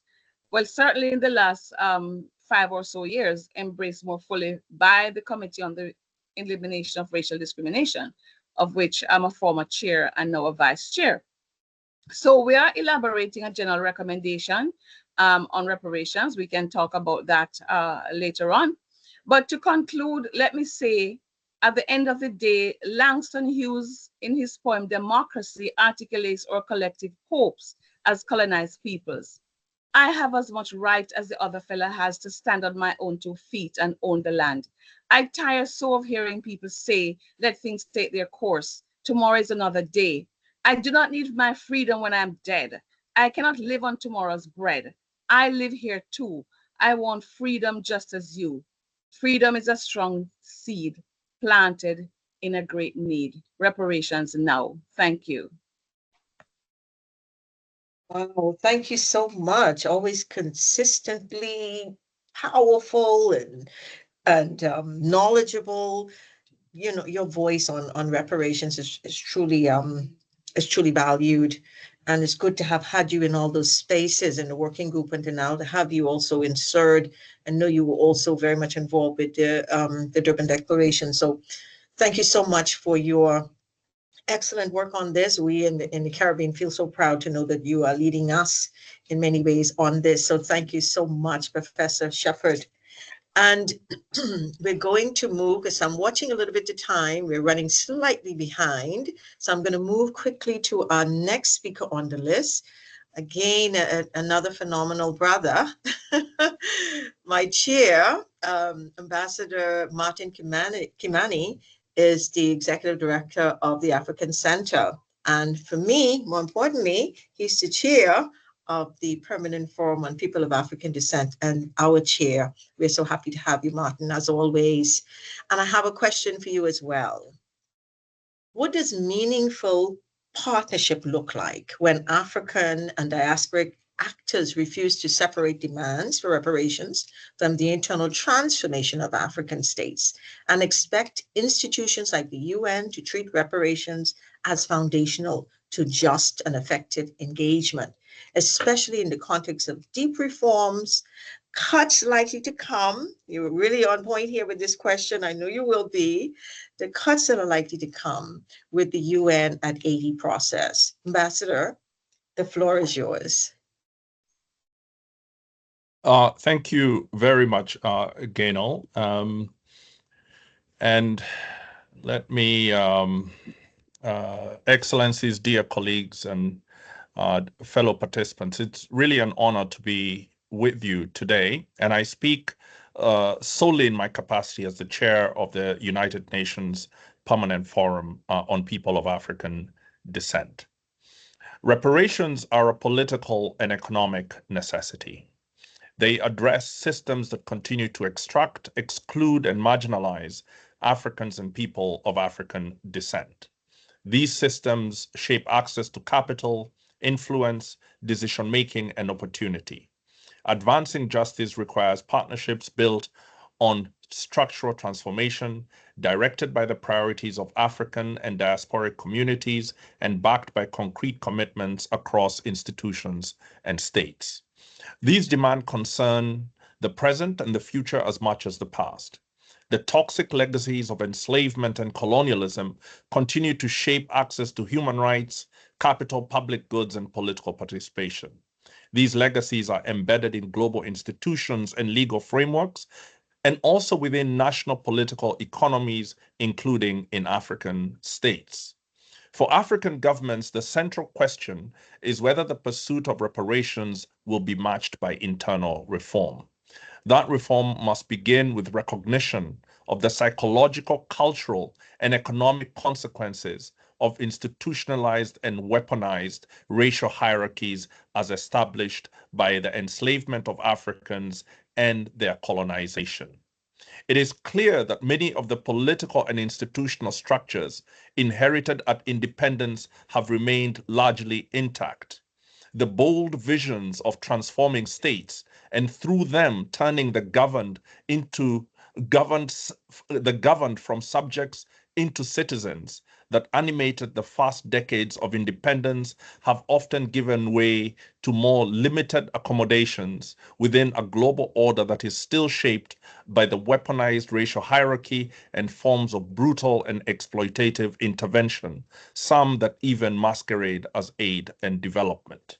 well, certainly in the last 5 or so years, embraced more fully by the Committee on the Elimination of Racial Discrimination, of which I'm a former chair and now a vice chair. So we are elaborating a general recommendation on reparations. We can talk about that later on. But to conclude, let me say, at the end of the day, Langston Hughes, in his poem Democracy, articulates our collective hopes as colonized peoples. I have as much right as the other fella has to stand on my own 2 feet and own the land. I tire so of hearing people say, let things take their course. Tomorrow is another day. I do not need my freedom when I'm dead. I cannot live on tomorrow's bread. I live here too. I want freedom just as you. Freedom is a strong seed planted in a great need. Reparations now. Thank you. Wow, thank you so much. Always consistently powerful and knowledgeable. You know, your voice on reparations is truly valued, and it's good to have had you in all those spaces in the working group, and to now to have you also in CERD. I know you were also very much involved with the Durban Declaration. So thank you so much for your excellent work on this. We in the Caribbean feel so proud to know that you are leading us in many ways on this. So thank you so much, Professor Shepard. And we're going to move, because I'm watching a little bit of time. We're running slightly behind. So I'm going to move quickly to our next speaker on the list. Again, another phenomenal brother. My chair, Ambassador Martin Kimani, is the executive director of the African Center. And for me, more importantly, he's the chair of the Permanent Forum on People of African Descent and our chair. We're so happy to have you, Martin, as always. And I have a question for you as well. What does meaningful partnership look like when African and diasporic actors refuse to separate demands for reparations from the internal transformation of African states and expect institutions like the UN to treat reparations as foundational to just and effective engagement, especially in the context of deep reforms, cuts likely to come? You're really on point here with this question. I know you will be. The cuts that are likely to come with the UN at 80 process. Ambassador, the floor is yours. Thank you very much, Gaynell. And let me, Excellencies, dear colleagues, and fellow participants, it's really an honor to be with you today. And I speak solely in my capacity as the chair of the United Nations Permanent Forum on People of African Descent. Reparations are a political and economic necessity. They address systems that continue to extract, exclude, and marginalize Africans and people of African descent. These systems shape access to capital, influence, decision-making, and opportunity. Advancing justice requires partnerships built on structural transformation, directed by the priorities of African and diasporic communities, and backed by concrete commitments across institutions and states. These demands concern the present and the future as much as the past. The toxic legacies of enslavement and colonialism continue to shape access to human rights, capital, public goods, and political participation. These legacies are embedded in global institutions and legal frameworks, and also within national political economies, including in African states. For African governments, the central question is whether the pursuit of reparations will be matched by internal reform. That reform must begin with recognition of the psychological, cultural, and economic consequences of institutionalized and weaponized racial hierarchies as established by the enslavement of Africans and their colonization. It is clear that many of the political and institutional structures inherited at independence have remained largely intact. The bold visions of transforming states and through them turning the governed from subjects into citizens that animated the first decades of independence have often given way to more limited accommodations within a global order that is still shaped by the weaponized racial hierarchy and forms of brutal and exploitative intervention, some that even masquerade as aid and development.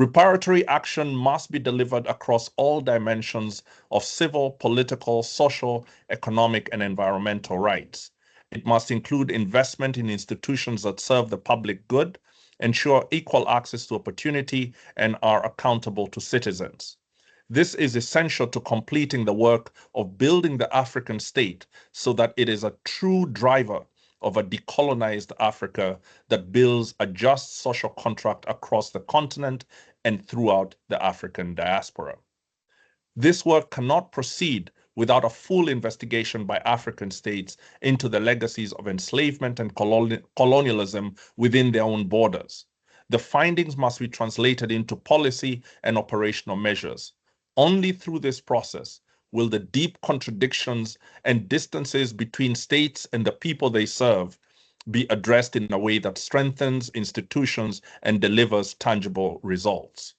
Reparatory action must be delivered across all dimensions of civil, political, social, economic, and environmental rights. It must include investment in institutions that serve the public good, ensure equal access to opportunity, and are accountable to citizens. This is essential to completing the work of building the African state so that it is a true driver of a decolonized Africa that builds a just social contract across the continent and throughout the African diaspora. This work cannot proceed without a full investigation by African states into the legacies of enslavement and colonialism within their own borders. The findings must be translated into policy and operational measures. Only through this process will the deep contradictions and distances between states and the people they serve be addressed in a way that strengthens institutions and delivers tangible results.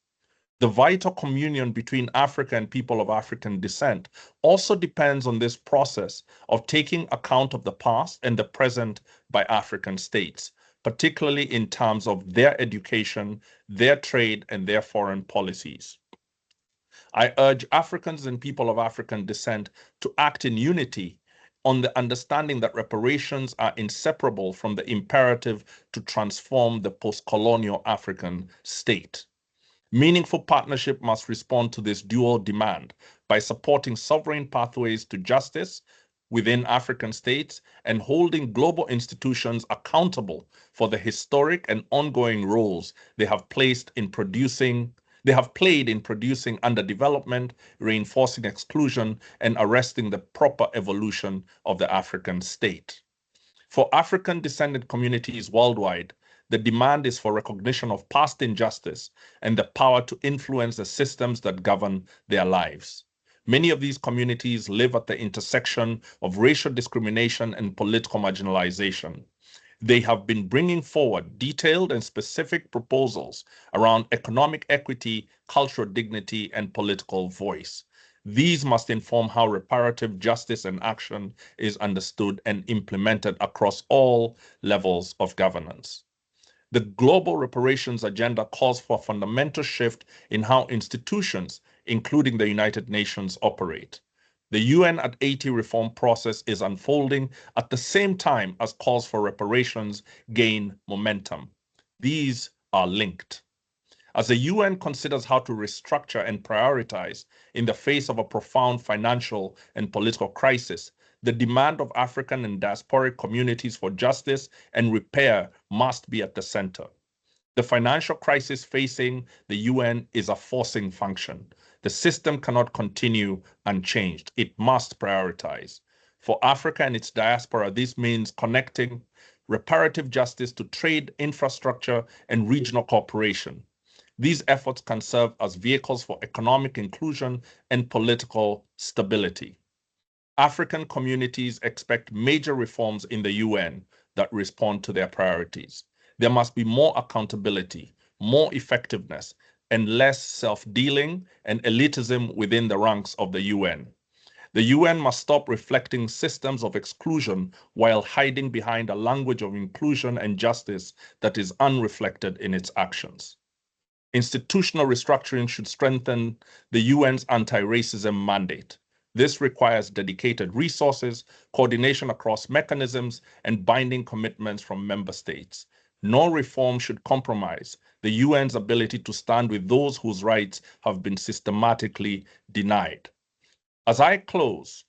The vital communion between Africa and people of African descent also depends on this process of taking account of the past and the present by African states, particularly in terms of their education, their trade, and their foreign policies. I urge Africans and people of African descent to act in unity on the understanding that reparations are inseparable from the imperative to transform the post-colonial African state. Meaningful partnership must respond to this dual demand by supporting sovereign pathways to justice within African states and holding global institutions accountable for the historic and ongoing roles they have played in producing underdevelopment, reinforcing exclusion, and arresting the proper evolution of the African state. For African descended communities worldwide, the demand is for recognition of past injustice and the power to influence the systems that govern their lives. Many of these communities live at the intersection of racial discrimination and political marginalization. They have been bringing forward detailed and specific proposals around economic equity, cultural dignity, and political voice. These must inform how reparative justice and action is understood and implemented across all levels of governance. The global reparations agenda calls for a fundamental shift in how institutions, including the United Nations, operate. The UN at 80 reform process is unfolding at the same time as calls for reparations gain momentum. These are linked. As the UN considers how to restructure and prioritize in the face of a profound financial and political crisis, the demand of African and diasporic communities for justice and repair must be at the center. The financial crisis facing the UN is a forcing function. The system cannot continue unchanged. It must prioritize. For Africa and its diaspora, this means connecting reparative justice to trade, infrastructure, and regional cooperation. These efforts can serve as vehicles for economic inclusion and political stability. African communities expect major reforms in the UN that respond to their priorities. There must be more accountability, more effectiveness, and less self-dealing and elitism within the ranks of the UN. The UN must stop reflecting systems of exclusion while hiding behind a language of inclusion and justice that is unreflected in its actions. Institutional restructuring should strengthen the UN's anti-racism mandate. This requires dedicated resources, coordination across mechanisms, and binding commitments from member states. No reform should compromise the UN's ability to stand with those whose rights have been systematically denied. As I close,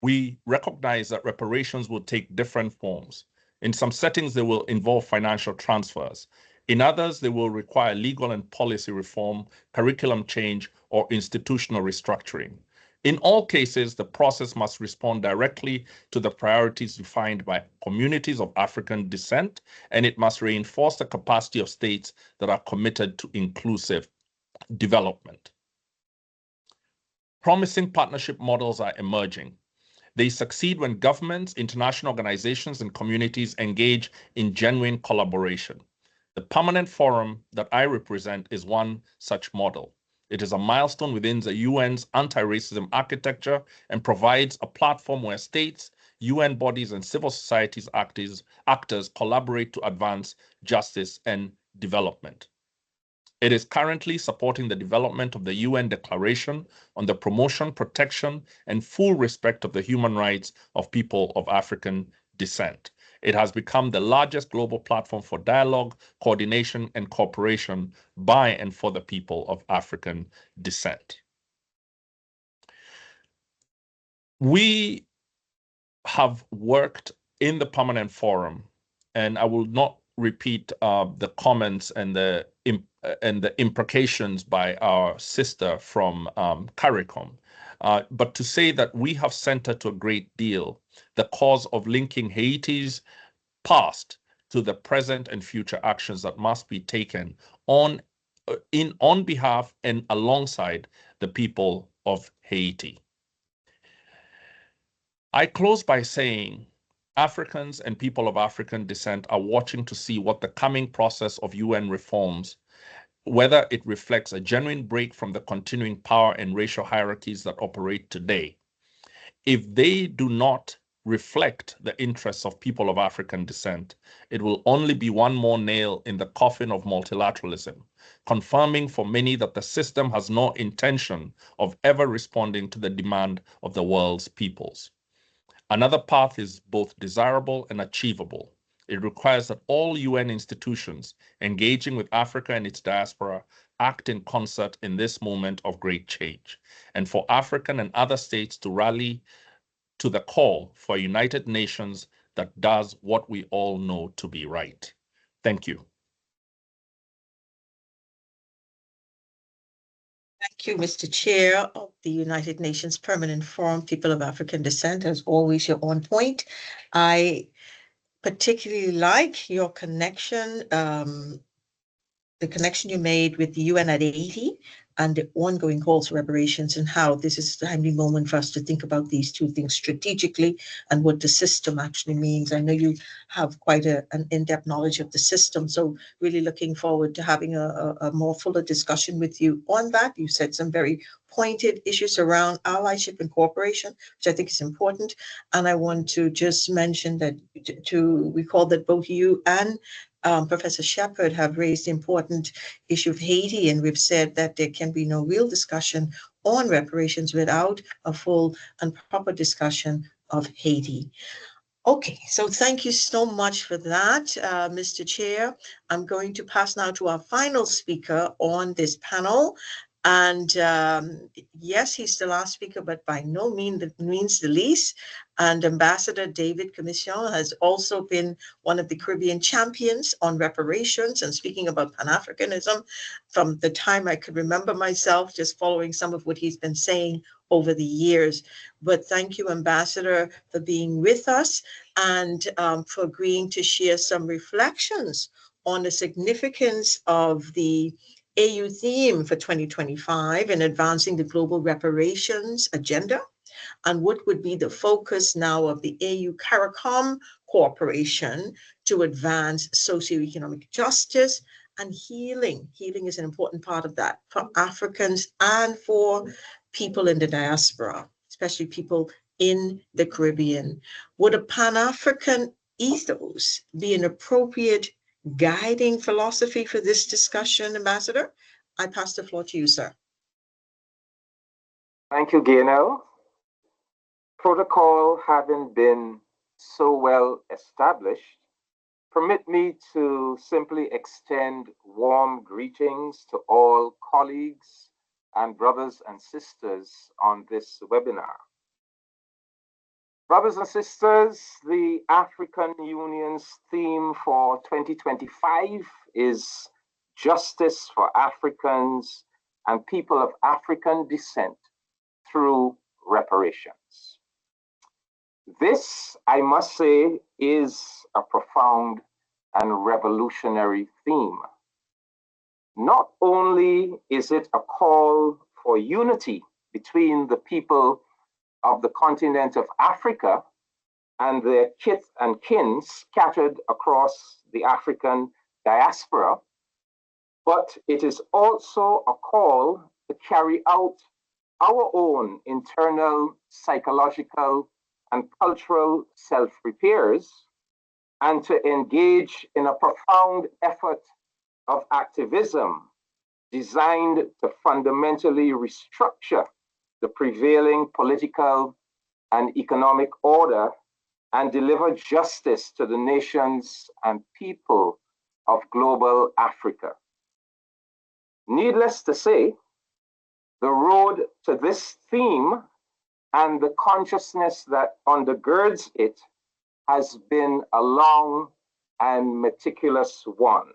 we recognize that reparations will take different forms. In some settings, they will involve financial transfers. In others, they will require legal and policy reform, curriculum change, or institutional restructuring. In all cases, the process must respond directly to the priorities defined by communities of African descent, and it must reinforce the capacity of states that are committed to inclusive development. Promising partnership models are emerging. They succeed when governments, international organizations, and communities engage in genuine collaboration. The Permanent Forum that I represent is one such model. It is a milestone within the UN's anti-racism architecture and provides a platform where states, UN bodies, and civil society actors collaborate to advance justice and development. It is currently supporting the development of the UN Declaration on the Promotion, Protection, and Full Respect of the Human Rights of People of African Descent. It has become the largest global platform for dialogue, coordination, and cooperation by and for the people of African descent. We have worked in the Permanent Forum, and I will not repeat the comments and the imprecations by our sister from CARICOM, but to say that we have centered to a great deal the cause of linking Haiti's past to the present and future actions that must be taken on behalf and alongside the people of Haiti. I close by saying Africans and people of African descent are watching to see what the coming process of UN reforms, whether it reflects a genuine break from the continuing power and racial hierarchies that operate today. If they do not reflect the interests of people of African descent, it will only be one more nail in the coffin of multilateralism, confirming for many that the system has no intention of ever responding to the demand of the world's peoples. Another path is both desirable and achievable. It requires that all UN institutions engaging with Africa and its diaspora act in concert in this moment of great change, and for African and other states to rally to the call for a United Nations that does what we all know to be right. Thank you. Thank you, Mr. Chair of the United Nations Permanent Forum, People of African Descent. As always, you're on point. I particularly like your connection, the connection you made with the UN at Haiti and the ongoing calls for reparations, and how this is a timely moment for us to think about these two things strategically and what the system actually means. I know you have quite an in-depth knowledge of the system, so really looking forward to having a more fuller discussion with you on that. You said some very pointed issues around allyship and cooperation, which I think is important. And I want to just mention that to recall that both you and Professor Shepard have raised the important issue of Haiti, and we've said that there can be no real discussion on reparations without a full and proper discussion of Haiti. Okay, so thank you so much for that, Mr. Chair. I'm going to pass now to our final speaker on this panel. And yes, he's the last speaker, but by no means the least. And Ambassador David Commission has also been one of the Caribbean champions on reparations and speaking about Pan-Africanism from the time I could remember myself, just following some of what he's been saying over the years. But thank you, Ambassador, for being with us and for agreeing to share some reflections on the significance of the AU theme for 2025 in advancing the global reparations agenda, and what would be the focus now of the AU CARICOM cooperation to advance socio-economic justice and healing. Healing is an important part of that for Africans and for people in the diaspora, especially people in the Caribbean. Would a Pan-African ethos be an appropriate guiding philosophy for this discussion, Ambassador? I pass the floor to you, sir. Thank you, Gaynell. Protocol having been so well established, permit me to simply extend warm greetings to all colleagues and brothers and sisters on this webinar. Brothers and sisters, the African Union's theme for 2025 is Justice for Africans and People of African Descent through Reparations. This, I must say, is a profound and revolutionary theme. Not only is it a call for unity between the people of the continent of Africa and their kith and kin scattered across the African diaspora, but it is also a call to carry out our own internal psychological and cultural self-repairs and to engage in a profound effort of activism designed to fundamentally restructure the prevailing political and economic order and deliver justice to the nations and people of global Africa. Needless to say, the road to this theme and the consciousness that undergirds it has been a long and meticulous one.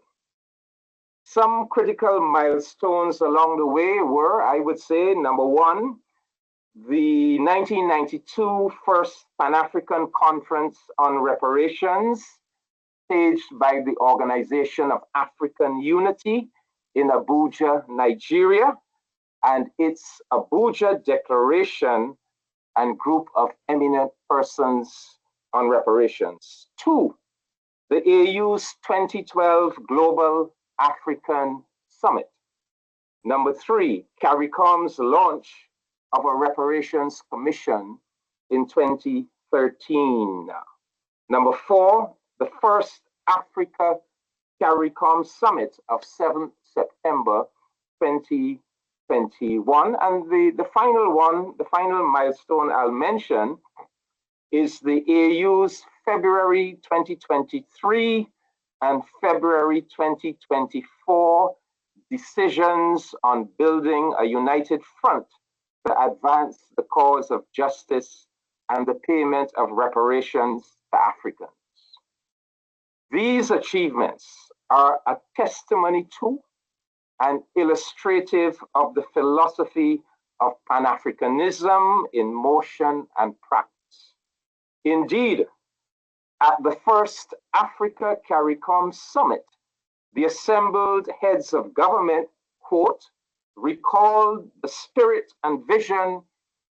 Some critical milestones along the way were, I would say, number one, the 1992 First Pan-African Conference on Reparations, staged by the Organization of African Unity in Abuja, Nigeria, and its Abuja Declaration and group of eminent persons on reparations. Two, the AU's 2012 Global African Summit. Number three, CARICOM's launch of a reparations commission in 2013. Number four, the first Africa CARICOM Summit of 7th September 2021. And the final one, the final milestone I'll mention is the AU's February 2023 and February 2024 decisions on building a united front to advance the cause of justice and the payment of reparations to Africans. These achievements are a testimony to and illustrative of the philosophy of Pan-Africanism in motion and practice. Indeed, at the first Africa CARICOM Summit, the assembled heads of government, quote, recalled the spirit and vision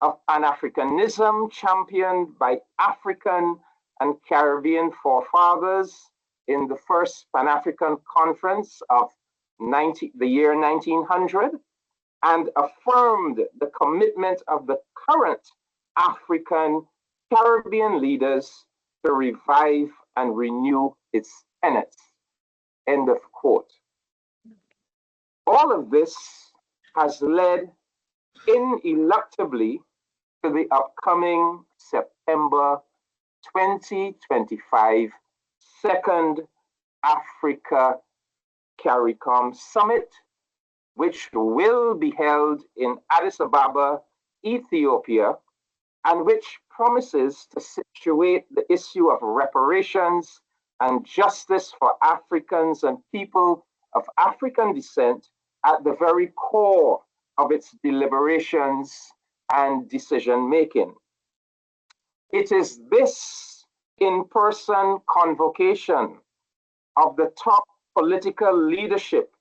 of Pan-Africanism championed by African and Caribbean forefathers in the first Pan-African Conference of the year 1900, and affirmed the commitment of the current African Caribbean leaders to revive and renew its tenets. End of quote. All of this has led ineluctably to the upcoming September 2025 second Africa CARICOM Summit, which will be held in Addis Ababa, Ethiopia, and which promises to situate the issue of reparations and justice for Africans and people of African descent at the very core of its deliberations and decision-making. It is this in-person convocation of the top political leadership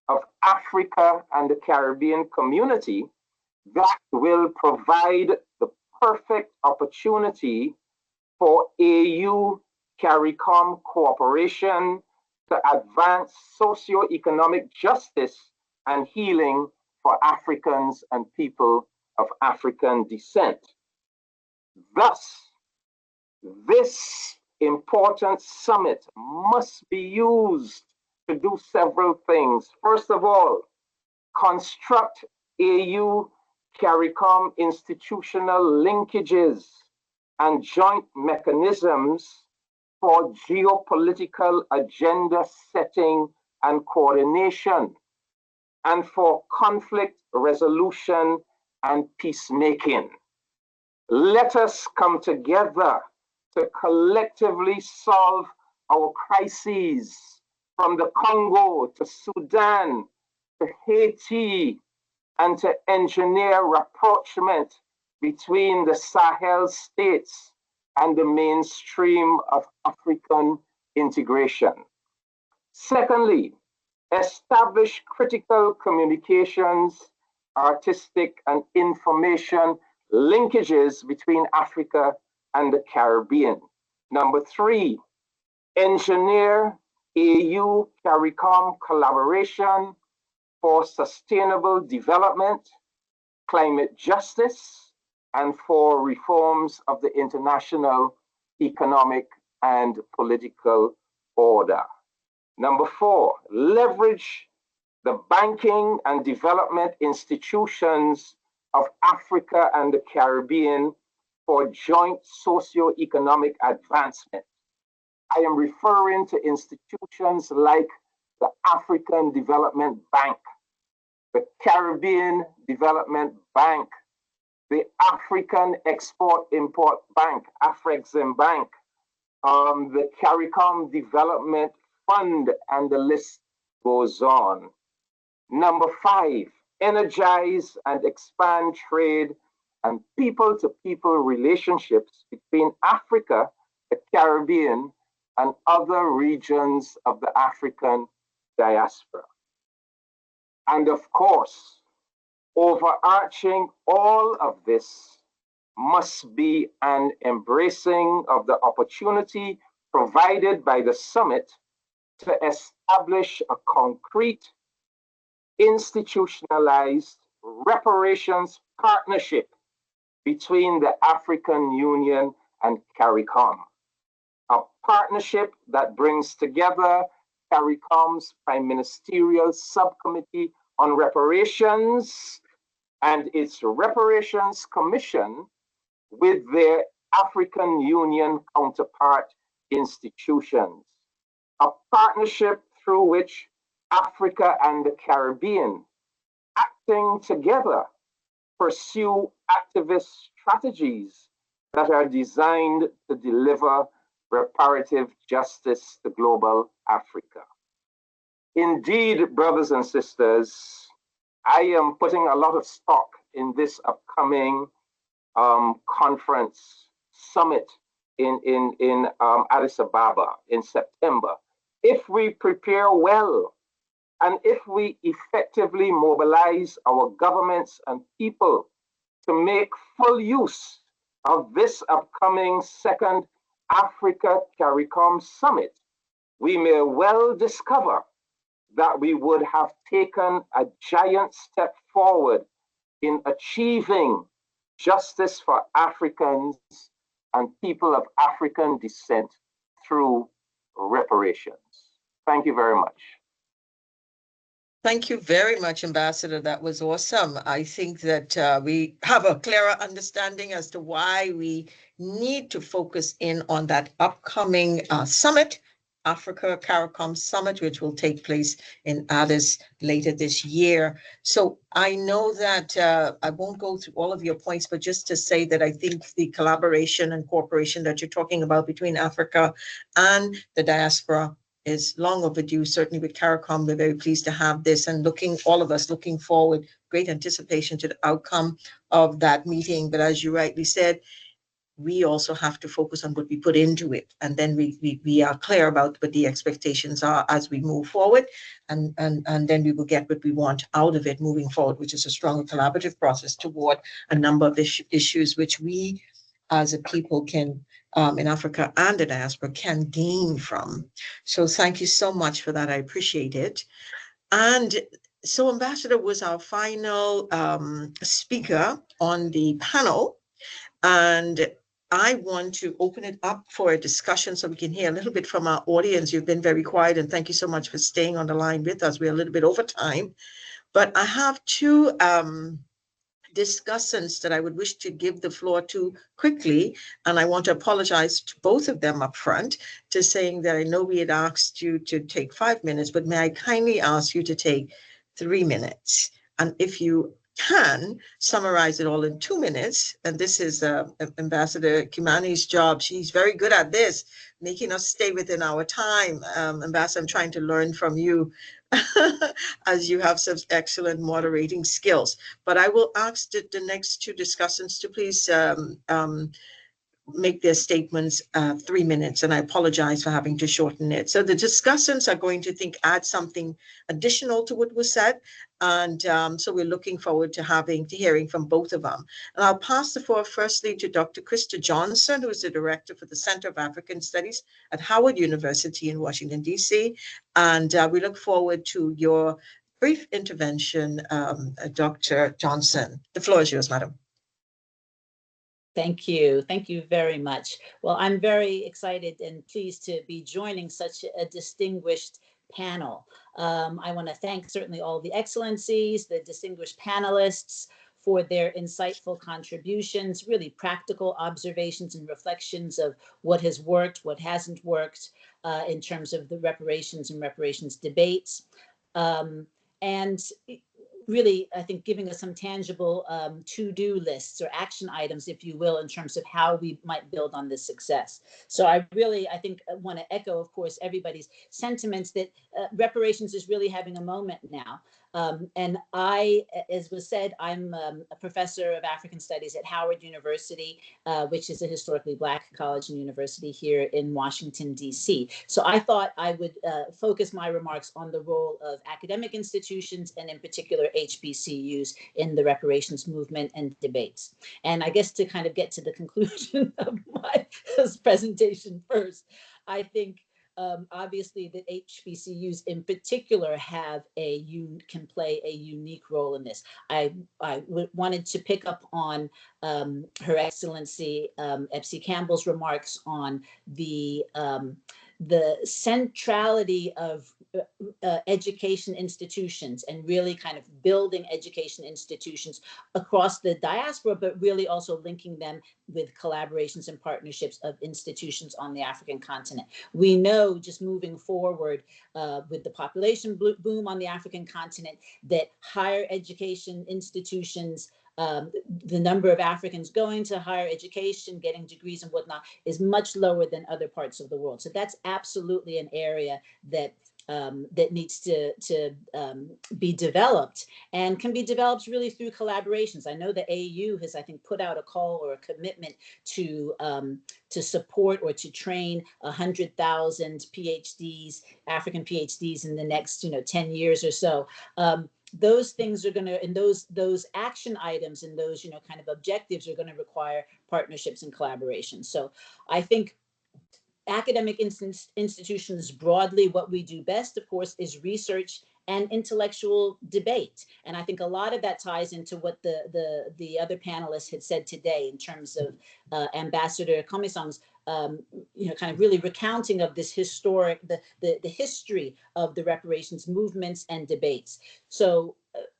of Africa and the Caribbean community that will provide the perfect opportunity for AU CARICOM cooperation to advance socio-economic justice and healing for Africans and people of African descent. Thus, this important summit must be used to do several things. First of all, construct AU CARICOM institutional linkages and joint mechanisms for geopolitical agenda setting and coordination, and for conflict resolution and peacemaking. Let us come together to collectively solve our crises, from the Congo to Sudan to Haiti, and to engineer rapprochement between the Sahel states and the mainstream of African integration. Secondly, establish critical communications, artistic, and information linkages between Africa and the Caribbean. Number three, engineer AU CARICOM collaboration for sustainable development, climate justice, and for reforms of the international economic and political order. Number four, leverage the banking and development institutions of Africa and the Caribbean for joint socio-economic advancement. I am referring to institutions like the African Development Bank, the Caribbean Development Bank, the African Export-Import Bank, Afrexim Bank, the CARICOM Development Fund, and the list goes on. Number five, energize and expand trade and people-to-people relationships between Africa, the Caribbean, and other regions of the African diaspora. And of course, overarching all of this must be an embracing of the opportunity provided by the summit to establish a concrete, institutionalized reparations partnership between the African Union and CARICOM, a partnership that brings together CARICOM's Prime Ministerial Subcommittee on Reparations and its Reparations Commission with their African Union counterpart institutions, a partnership through which Africa and the Caribbean, acting together, pursue activist strategies that are designed to deliver reparative justice to global Africa. Indeed, brothers and sisters, I am putting a lot of stock in this upcoming conference summit in Addis Ababa in September. If we prepare well, and if we effectively mobilize our governments and people to make full use of this upcoming second Africa CARICOM Summit, we may well discover that we would have taken a giant step forward in achieving justice for Africans and people of African descent through reparations. Thank you very much. Thank you very much, Ambassador. That was awesome. I think that we have a clearer understanding as to why we need to focus in on that upcoming summit, Africa CARICOM Summit, which will take place in Addis later this year. So I know that I won't go through all of your points, but just to say that I think the collaboration and cooperation that you're talking about between Africa and the diaspora is long overdue. Certainly with CARICOM, we're very pleased to have this, and all of us looking forward, great anticipation to the outcome of that meeting. But as you rightly said, we also have to focus on what we put into it, and then we are clear about what the expectations are as we move forward, and then we will get what we want out of it moving forward, which is a stronger collaborative process toward a number of issues which we as a people can in Africa and the diaspora can gain from. So thank you so much for that. I appreciate it. And so Ambassador was our final speaker on the panel, and I want to open it up for a discussion so we can hear a little bit from our audience. You've been very quiet, and thank you so much for staying on the line with us. We're a little bit over time, but I have two discussants that I would wish to give the floor to quickly, and I want to apologize to both of them up front to saying that I know we had asked you to take 5 minutes, but may I kindly ask you to take 3 minutes? And if you can summarize it all in 2 minutes, and this is Ambassador Kimani's job. She's very good at this, making us stay within our time. Ambassador, I'm trying to learn from you as you have such excellent moderating skills. But I will ask the next two discussants to please make their statements 3 minutes, and I apologize for having to shorten it. So the discussants are going to add something additional to what was said, and so we're looking forward to hearing from both of them. And I'll pass the floor firstly to Dr. Krista Johnson, who is the director for the Center of African Studies at Howard University in Washington, D.C. And we look forward to your brief intervention, Dr. Johnson. The floor is yours, madam. Thank you. Thank you very much. Well, I'm very excited and pleased to be joining such a distinguished panel. I want to thank certainly all the excellencies, the distinguished panelists for their insightful contributions, really practical observations and reflections of what has worked, what hasn't worked in terms of the reparations and reparations debates. And really, I think, giving us some tangible to-do lists or action items, if you will, in terms of how we might build on this success. So I think, want to echo, of course, everybody's sentiments that reparations is really having a moment now. And as was said, I'm a professor of African Studies at Howard University, which is a historically Black college and university here in Washington, D.C. So I thought I would focus my remarks on the role of academic institutions and in particular HBCUs in the reparations movement and debates. And I guess to kind of get to the conclusion of my presentation first, I think obviously that HBCUs in particular can play a unique role in this. I wanted to pick up on Her Excellency Epsie Campbell's remarks on the centrality of education institutions and really kind of building education institutions across the diaspora, but really also linking them with collaborations and partnerships of institutions on the African continent. We know, just moving forward with the population boom on the African continent, that higher education institutions, the number of Africans going to higher education, getting degrees and whatnot, is much lower than other parts of the world. So that's absolutely an area that needs to be developed and can be developed really through collaborations. I know the AU has, I think, put out a call or a commitment to support or to train 100,000 PhDs, African PhDs in the next 10 years or so. Those things are going to, and those action items and those kind of objectives are going to require partnerships and collaboration. So I think academic institutions broadly, what we do best, of course, is research and intellectual debate. And I think a lot of that ties into what the other panelists had said today in terms of Ambassador Komisong's kind of really recounting of this historic, the history of the reparations movements and debates. So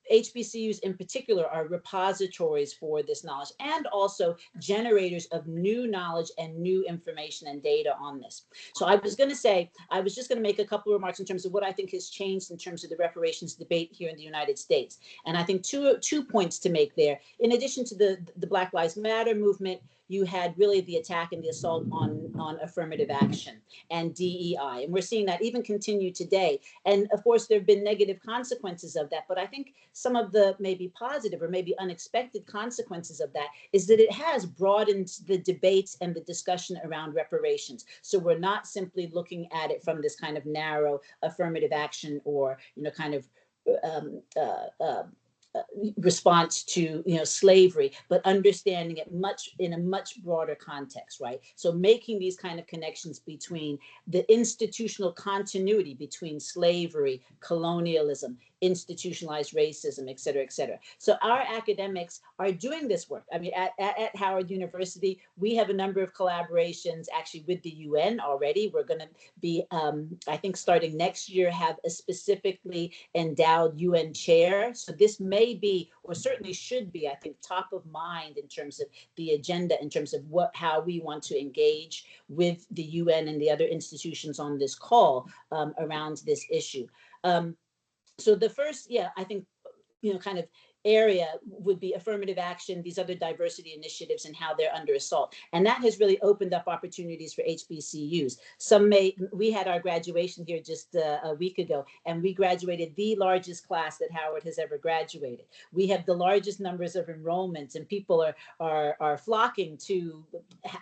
HBCUs in particular are repositories for this knowledge and also generators of new knowledge and new information and data on this. So I was just going to make a couple of remarks in terms of what I think has changed in terms of the reparations debate here in the United States. And I think two points to make there. In addition to the Black Lives Matter movement, you had really the attack and the assault on affirmative action and DEI. And we're seeing that even continue today. And of course, there have been negative consequences of that. But I think some of the maybe positive or maybe unexpected consequences of that is that it has broadened the debates and the discussion around reparations. So we're not simply looking at it from this kind of narrow affirmative action or, kind of response to slavery, but understanding it in a much broader context, right? So making these kind of connections between the institutional continuity between slavery, colonialism, institutionalized racism, et cetera, et cetera. So our academics are doing this work. I mean, at Howard University, we have a number of collaborations actually with the UN already. We're going to be, I think starting next year, have a specifically endowed UN chair. So this may be, or certainly should be, I think, top of mind in terms of the agenda, in terms of how we want to engage with the UN and the other institutions on this call around this issue. So the first, I think, kind of area would be affirmative action, these other diversity initiatives and how they're under assault. And that has really opened up opportunities for HBCUs. We had our graduation here just a week ago, and we graduated the largest class that Howard has ever graduated. We have the largest numbers of enrollments, and people are flocking to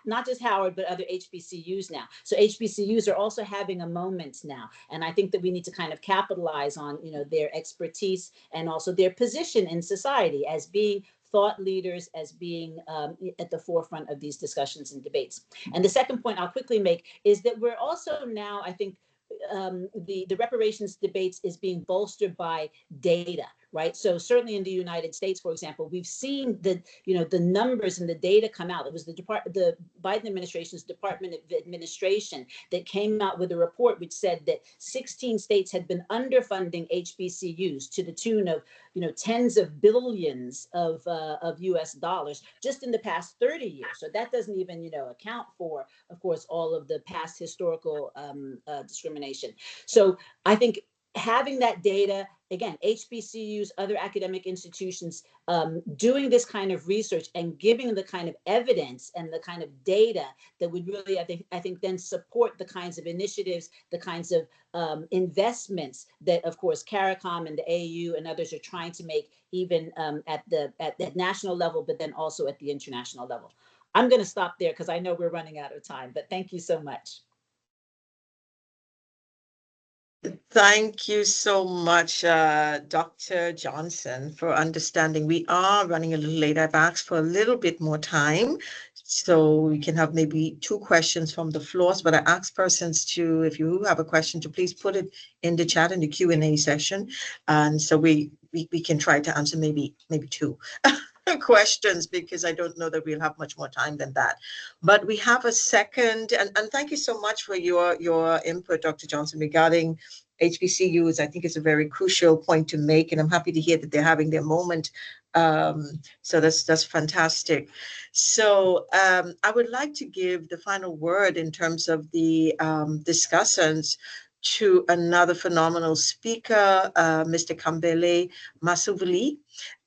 not just Howard, but other HBCUs now. So HBCUs are also having a moment now. And I think that we need to kind of capitalize on, their expertise and also their position in society as being thought leaders, as being at the forefront of these discussions and debates. And the second point I'll quickly make is that we're also now, I think, the reparations debates is being bolstered by data, right? So certainly in the United States, for example, we've seen the numbers and the data come out. It was the Biden administration's Department of Administration that came out with a report which said that 16 states had been underfunding HBCUs to the tune of tens of billions of US dollars just in the past 30 years. So that doesn't even account for, of course, all of the past historical discrimination. So I think having that data, again, HBCUs, other academic institutions doing this kind of research and giving the kind of evidence and the kind of data that would really, I think then support the kinds of initiatives, the kinds of investments that, of course, CARICOM and the AU and others are trying to make, even at the national level, but then also at the international level. I'm going to stop there because I know we're running out of time, but thank you so much. Thank you so much, Dr. Johnson, for understanding. We are running a little late. I've asked for a little bit more time, so we can have maybe 2 questions from the floors, but I ask persons to, if you have a question, to please put it in the chat in the Q&A session. And so we can try to answer maybe 2 questions, because I don't know that we'll have much more time than that. But we have a second, and thank you so much for your input, Dr. Johnson, regarding HBCUs. I think it's a very crucial point to make, and I'm happy to hear that they're having their moment. So that's fantastic. So I would like to give the final word in terms of the discussants to another phenomenal speaker, Mr. Kambele Masuvuli.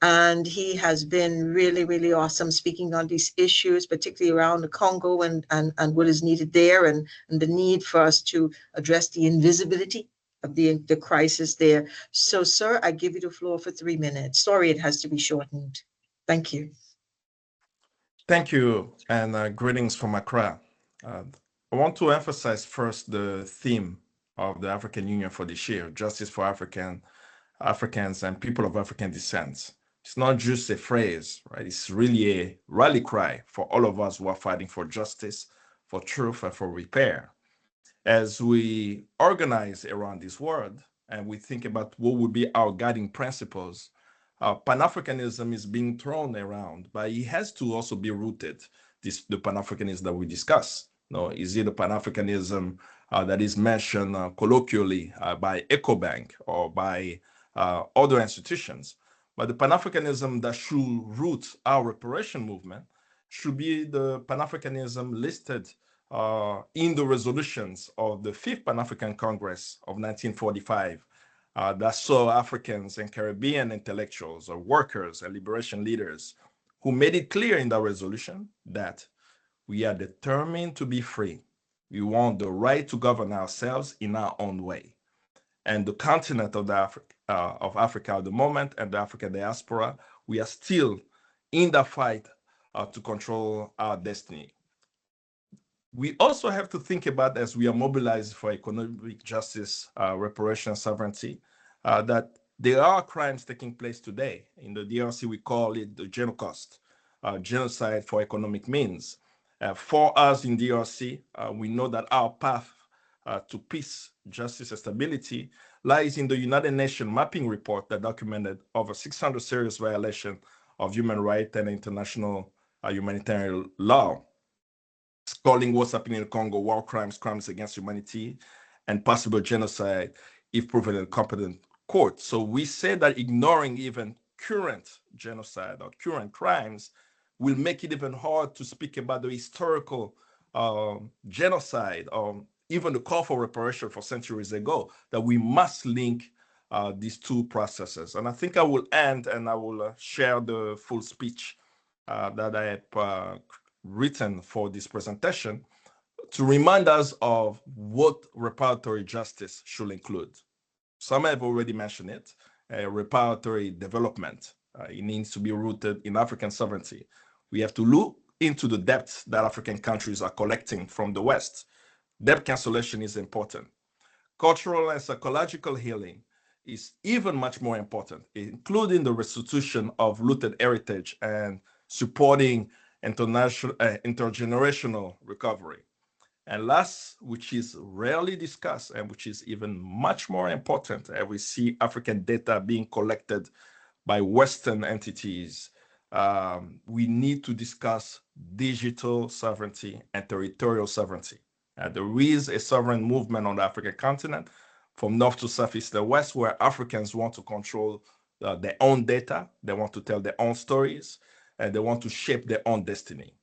And he has been really, really awesome speaking on these issues, particularly around the Congo and what is needed there, and the need for us to address the invisibility of the crisis there. So, sir, I give you the floor for 3 minutes. Sorry, it has to be shortened. Thank you. Thank you, and greetings from Accra. I want to emphasize first the theme of the African Union for this year: justice for Africans and people of African descent. It's not just a phrase, right? It's really a rally cry for all of us who are fighting for justice, for truth, and for repair. As we organize around this word and we think about what would be our guiding principles, Pan-Africanism is being thrown around, but it has to also be rooted, the Pan-Africanism that we discuss. Is it a Pan-Africanism that is mentioned colloquially by EcoBank or by other institutions? But the Pan-Africanism that should root our reparation movement should be the Pan-Africanism listed in the resolutions of the 5th Pan-African Congress of 1945 that saw Africans and Caribbean intellectuals or workers and liberation leaders who made it clear in that resolution that we are determined to be free. We want the right to govern ourselves in our own way. And the continent of Africa at the moment, and the African diaspora, we are still in the fight to control our destiny. We also have to think about, as we are mobilized for economic justice, reparation, sovereignty, that there are crimes taking place today. In the DRC, we call it the Genocost, genocide for economic means. For us in DRC, we know that our path to peace, justice, and stability lies in the United Nations mapping report that documented over 600 serious violations of human rights and international humanitarian law, calling what's happening in Congo war crimes, crimes against humanity, and possible genocide if proven in competent court. So we say that ignoring even current genocide or current crimes will make it even hard to speak about the historical genocide or even the call for reparation for centuries ago, that we must link these two processes. And I think I will end and I will share the full speech that I have written for this presentation to remind us of what reparatory justice should include. Some have already mentioned it, reparatory development. It needs to be rooted in African sovereignty. We have to look into the debts that African countries are collecting from the West. Debt cancellation is important. Cultural and psychological healing is even much more important, including the restitution of looted heritage and supporting intergenerational recovery. And last, which is rarely discussed and which is even much more important, and we see African data being collected by Western entities, we need to discuss digital sovereignty and territorial sovereignty. There is a sovereign movement on the African continent from north to south, east to west, where Africans want to control their own data, they want to tell their own stories, and they want to shape their own destiny.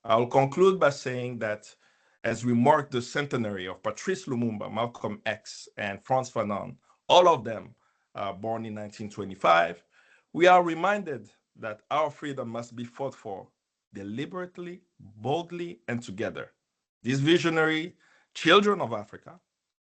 I'll conclude by saying that as we mark the centenary of Patrice Lumumba, Malcolm X, and Frantz Fanon, all of them born in 1925, we are reminded that our freedom must be fought for deliberately, boldly, and together. These visionary children of Africa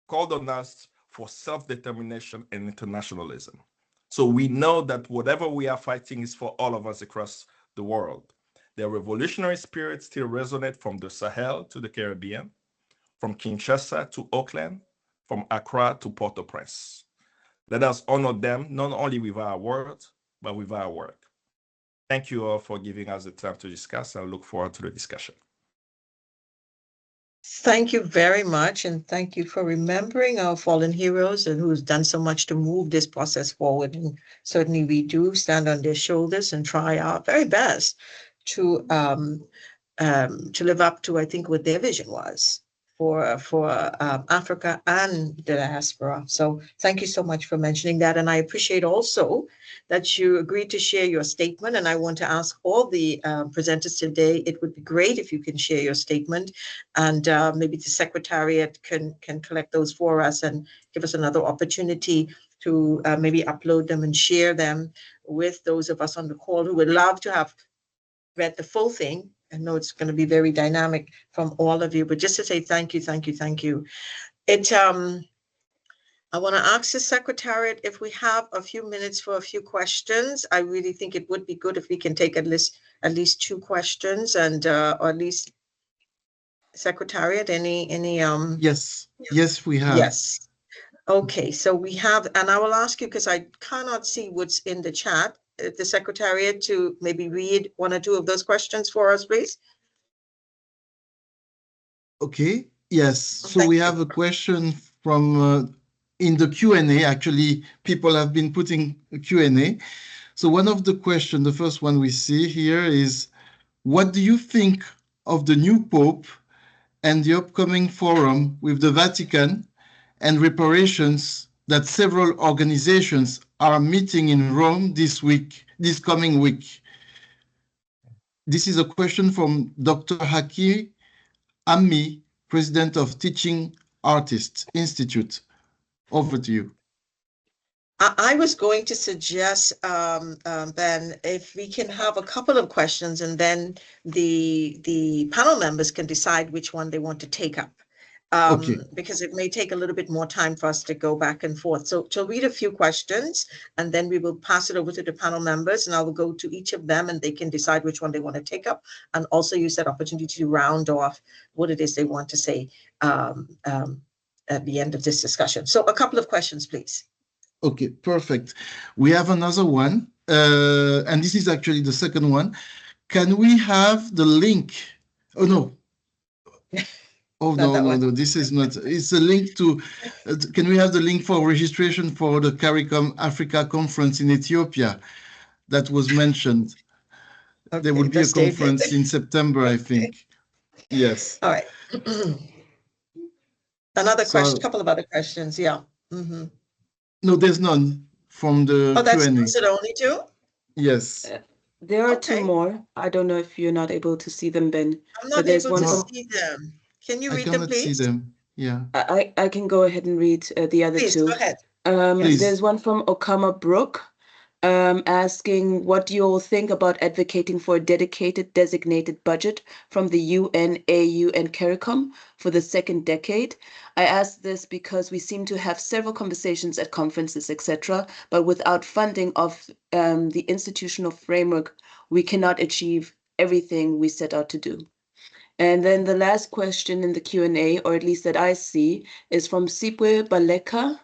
called on us for self-determination and internationalism. So we know that whatever we are fighting is for all of us across the world. Their revolutionary spirit still resonates from the Sahel to the Caribbean, from Kinshasa to Auckland, from Accra to Port-au-Prince. Let us honor them not only with our words, but with our work. Thank you all for giving us the time to discuss, and I look forward to the discussion. Thank you very much, and thank you for remembering our fallen heroes and who's done so much to move this process forward. And certainly we do stand on their shoulders and try our very best to live up to, I think, what their vision was for Africa and the diaspora. So thank you so much for mentioning that. And I appreciate also that you agreed to share your statement. And I want to ask all the presenters today, it would be great if you can share your statement, and maybe the Secretariat can collect those for us and give us another opportunity to maybe upload them and share them with those of us on the call who would love to have read the full thing. I know it's going to be very dynamic from all of you, but just to say thank you, thank you, thank you. I want to ask the Secretariat if we have a few minutes for a few questions. I really think it would be good if we can take at least 2 questions, and or at least Secretariat, any Yes, we have. Yes. Okay, so we have, and I will ask you, because I cannot see what's in the chat, the Secretariat to maybe read 1 or 2 of those questions for us, please. Okay, yes. So we have a question from in the Q&A. Actually, people have been putting a Q&A. So one of the questions, the first one we see here is, what do you think of the new Pope and the upcoming forum with the Vatican and reparations that several organizations are meeting in Rome this coming week? This is a question from Dr. Haki Ami, President of Teaching Artists Institute. Over to you. I was going to suggest, Ben, if we can have a couple of questions, and then the panel members can decide which one they want to take up. Okay. Because it may take a little bit more time for us to go back and forth. So to read a few questions, and then we will pass it over to the panel members, and I will go to each of them, and they can decide which one they want to take up, and also use that opportunity to round off what it is they want to say at the end of this discussion. So a couple of questions, please. Okay, perfect. We have another one, and this is actually the second one. Can we have the link? Oh, no. Oh, Not that one. no, this is not. It's a link to, can we have the link for registration for the CARICOM Africa conference in Ethiopia that was mentioned? Okay, There will be a that's David. conference in September, I think. Yes. All right. Another So, question, couple of other questions, yeah. no, there's none from the Oh, that's, Q&A. is it only two? Yes. There are two Okay. more. I don't know if you're not able to see them, Ben. I'm but not there's able one to from, see them. Can you I read them, cannot see please? them. Yeah. I can go ahead and read the other Please, two. go ahead. Please. There's one from Okama Brook, asking what do you all think about advocating for a dedicated designated budget from the UN, AU, and CARICOM for the second decade. I ask this because we seem to have several conversations at conferences, etc., but without funding of the institutional framework, we cannot achieve everything we set out to do. And then the last question in the Q&A, or at least that I see, is from Sipwe Baleka.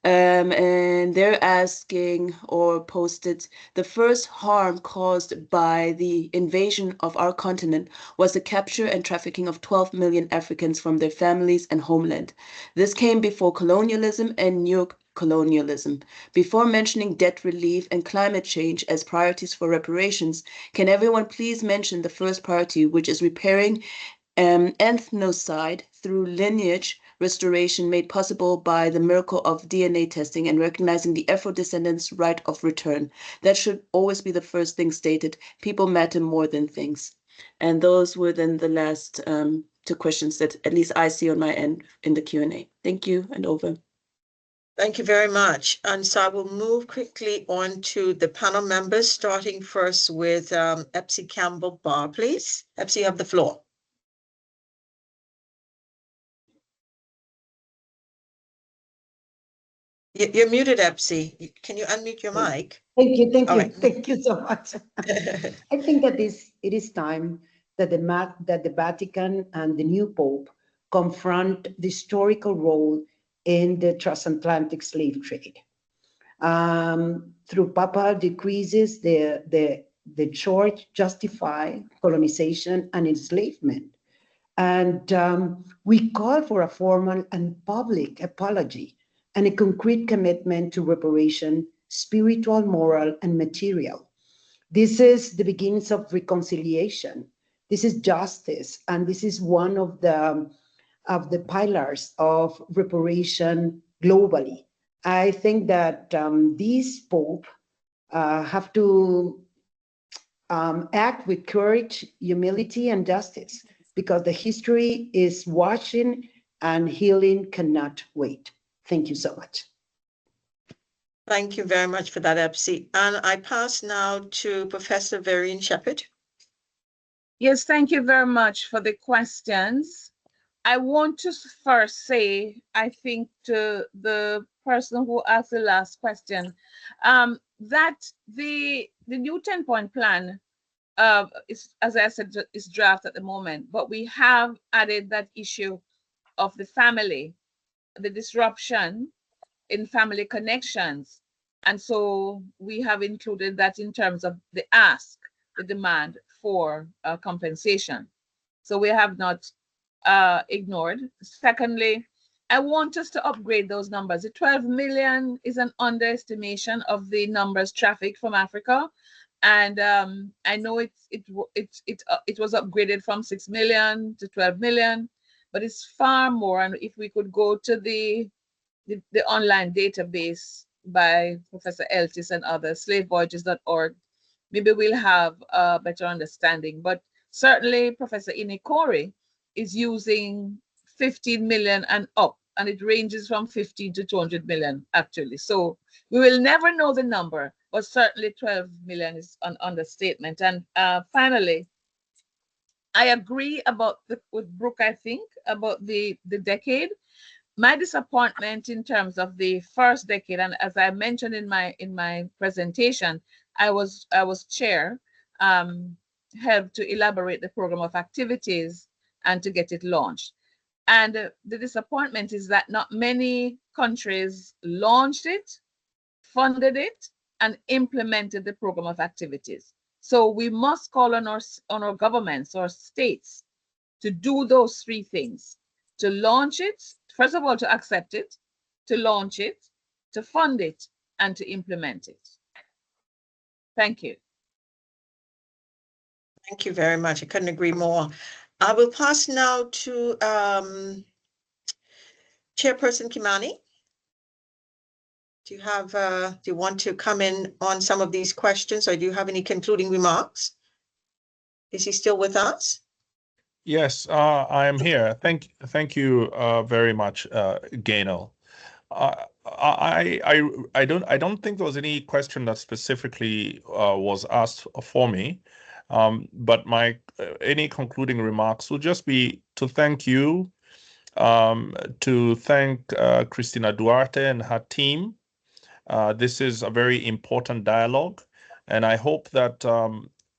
And they're asking or posted, the first harm caused by the invasion of our continent was the capture and trafficking of 12 million Africans from their families and homeland. This came before colonialism and neo-colonialism. Before mentioning debt relief and climate change as priorities for reparations, can everyone please mention the first priority, which is repairing ethnocide through lineage restoration made possible by the miracle of DNA testing and recognizing the Afro-descendants' right of return. That should always be the first thing stated. People matter more than things. And those were then the last two questions that at least I see on my end in the Q&A. Thank you, and over. Thank you very much. And so I will move quickly on to the panel members, starting first with Epsie Campbell-Barr, please. Epsie, you have the floor. You're muted, Epsie. Can you unmute your mic? Thank you, All right. thank you so much. I think that it is time that the Vatican and the new Pope confront the historical role in the transatlantic slave trade. Through papal decreases, the church justify colonization and enslavement. And we call for a formal and public apology and a concrete commitment to reparation, spiritual, moral, and material. This is the beginnings of reconciliation. This is justice, and this is one of the pillars of reparation globally. I think that these Pope have to act with courage, humility, and justice, because the history is watching and healing cannot wait. Thank you so much. Thank you very much for that, Epsie. And I pass now to Professor Vereen Shepherd. Yes, thank you very much for the questions. I want to first say, I think, to the person who asked the last question, that the new 10-point plan is, as I said, is draft at the moment, but we have added that issue of the family, the disruption in family connections. And so we have included that in terms of the ask, the demand for compensation. So we have not ignored. Secondly, I want us to upgrade those numbers. The 12 million is an underestimation of the numbers trafficked from Africa. And I know it was upgraded from 6 million to 12 million, but it's far more. And if we could go to the online database by Professor Eltis and others, slavevoyages.org, maybe we'll have a better understanding. But certainly Professor Inikori is using 15 million and up, and it ranges from 15 to 200 million actually. So we will never know the number, but certainly 12 million is an understatement. And finally, I agree with Brooke, I think, about the decade. My disappointment in terms of the first decade, and as I mentioned in my presentation, I was chair, helped to elaborate the program of activities and to get it launched. And the disappointment is that not many countries launched it, funded it, and implemented the program of activities. So we must call on our governments or states to do those three things: to launch it, first of all, to accept it, to launch it, to fund it, and to implement it. Thank you. Thank you very much. I couldn't agree more. I will pass now to Chairperson Kimani. Do you want to come in on some of these questions, or do you have any concluding remarks? Is he still with us? Yes, I am here. Thank you very much, Gaynell. I don't think there was any question that specifically was asked for me, but my any concluding remarks would just be to thank you, to thank Christina Duarte and her team. This is a very important dialogue, and I hope that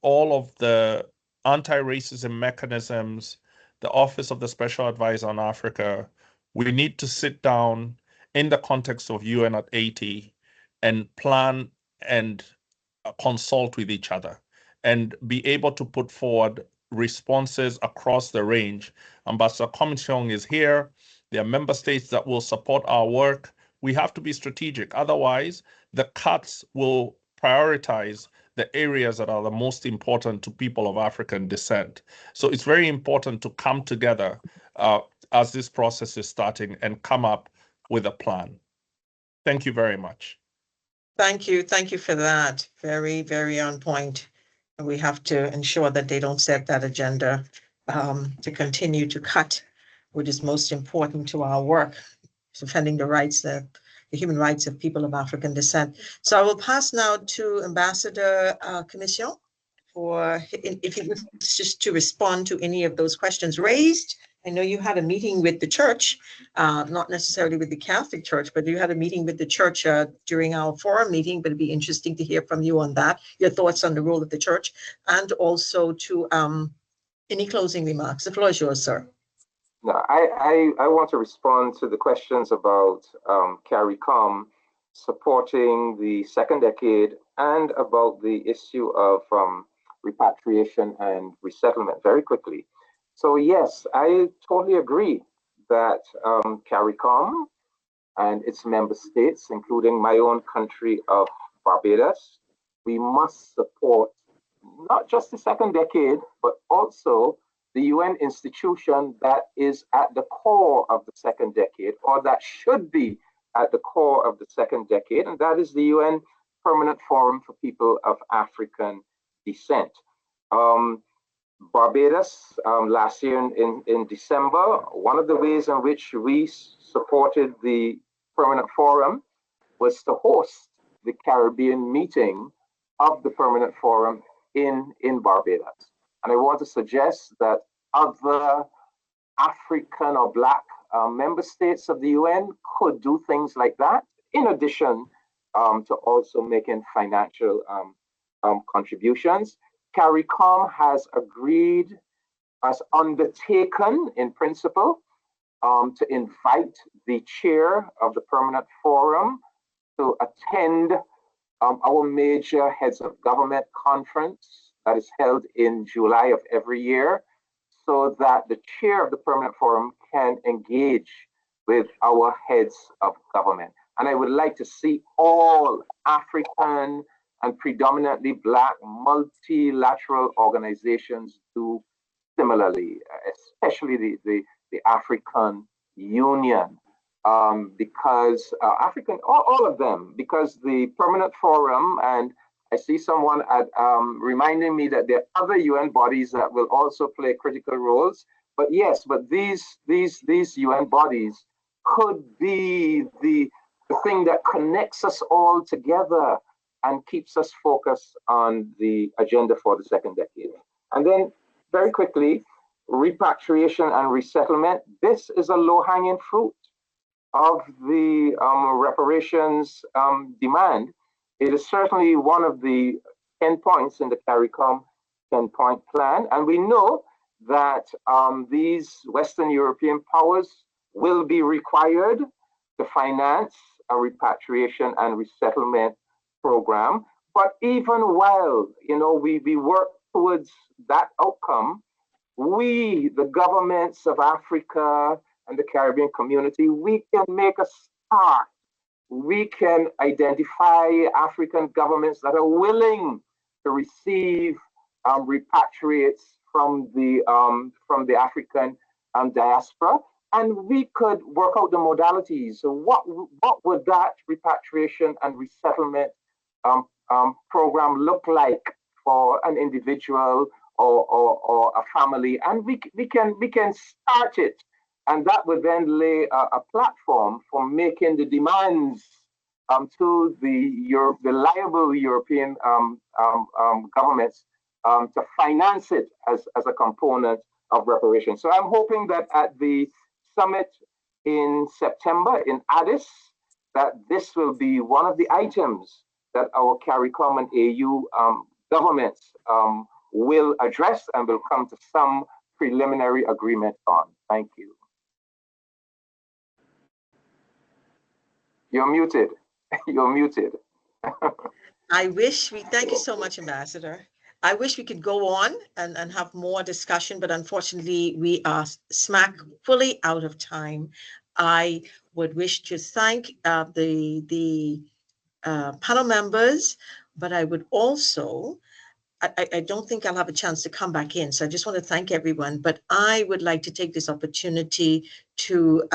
all of the anti-racism mechanisms, the Office of the Special Advisor on Africa, we need to sit down in the context of UN at 80 and plan and consult with each other and be able to put forward responses across the range. Ambassador Commission is here. There are member states that will support our work. We have to be strategic. Otherwise, the cuts will prioritize the areas that are the most important to people of African descent. So it's very important to come together as this process is starting and come up with a plan. Thank you very much. Thank you. Thank you for that. Very, very on point. And we have to ensure that they don't set that agenda to continue to cut what is most important to our work, defending the rights, the human rights of people of African descent. So I will pass now to Ambassador Commission for if he wants just to respond to any of those questions raised. I know you had a meeting with the church, not necessarily with the Catholic Church, but you had a meeting with the church during our forum meeting, but it'd be interesting to hear from you on that, your thoughts on the role of the church, and also to any closing remarks. The floor is yours, sir. No, I want to respond to the questions about CARICOM supporting the second decade and about the issue of repatriation and resettlement very quickly. So yes, I totally agree that CARICOM and its member states, including my own country of Barbados, we must support not just the second decade, but also the UN institution that is at the core of the second decade, or that should be at the core of the second decade, and that is the UN Permanent Forum for People of African Descent. Barbados, last year in December, one of the ways in which we supported the Permanent Forum was to host the Caribbean meeting of the Permanent Forum in Barbados. And I want to suggest that other African or Black member states of the UN could do things like that, in addition to also making financial contributions. CARICOM has agreed, has undertaken in principle, to invite the chair of the Permanent Forum to attend our major heads of government conference that is held in July of every year, so that the chair of the Permanent Forum can engage with our heads of government. And I would like to see all African and predominantly Black multilateral organizations do similarly, especially the African Union, because all of them, because the Permanent Forum, and I see someone reminding me that there are other UN bodies that will also play critical roles. But yes, but these UN bodies could be the thing that connects us all together and keeps us focused on the agenda for the second decade. And then very quickly, repatriation and resettlement. This is a low-hanging fruit of the reparations demand. It is certainly one of the 10 points in the CARICOM 10-point plan. And we know that these Western European powers will be required to finance a repatriation and resettlement program. But even while we work towards that outcome, we, the governments of Africa, and the Caribbean community, we can make a start. We can identify African governments that are willing to receive repatriates from the African diaspora, and we could work out the modalities. So what would that repatriation and resettlement program look like for an individual or a family? And we can start it, and that would then lay a platform for making the demands to the liable European governments to finance it as a component of reparations. So I'm hoping that at the summit in September in Addis, that this will be one of the items that our CARICOM and AU governments will address and will come to some preliminary agreement on. Thank you. You're muted. You're muted. Thank you so much, Ambassador. I wish we could go on and have more discussion, but unfortunately we are smack fully out of time. I would wish to thank the panel members, but I would also, I don't think I'll have a chance to come back in. So I just want to thank everyone, but I would like to take this opportunity to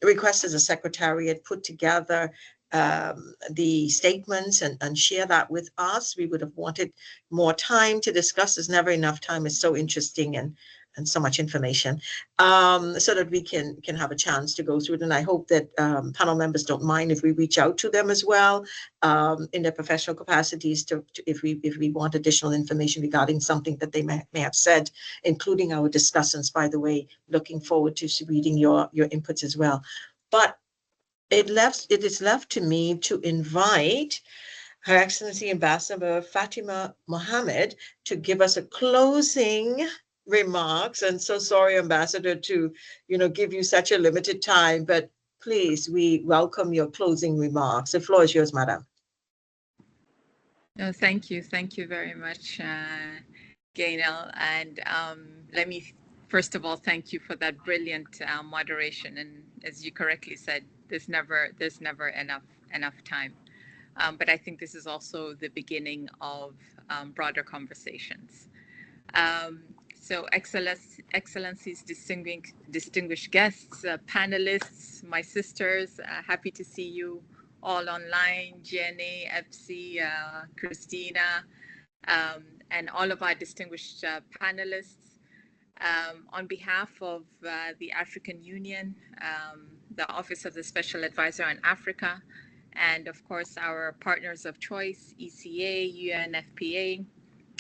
request as a secretariat put together the statements and share that with us. We would have wanted more time to discuss. There's never enough time. It's so interesting and so much information, so that we can have a chance to go through it. And I hope that panel members don't mind if we reach out to them as well in their professional capacities if we want additional information regarding something that they may have said, including our discussants, by the way. Looking forward to reading your inputs as well. But it is left to me to invite Her Excellency Ambassador Fatima Mohammed to give us a closing remarks. And so sorry, Ambassador, to give you such a limited time, but please, we welcome your closing remarks. The floor is yours, madam. No, thank you very much, Gaynell. And let me first of all thank you for that brilliant moderation. And as you correctly said, there's never enough time. But I think this is also the beginning of broader conversations. So Excellencies, distinguished guests, panelists, my sisters, happy to see you all online, Jenny, Epsi, Christina, and all of our distinguished panelists. On behalf of the African Union, the Office of the Special Advisor on Africa, and of course our partners of choice, ECA, UNFPA,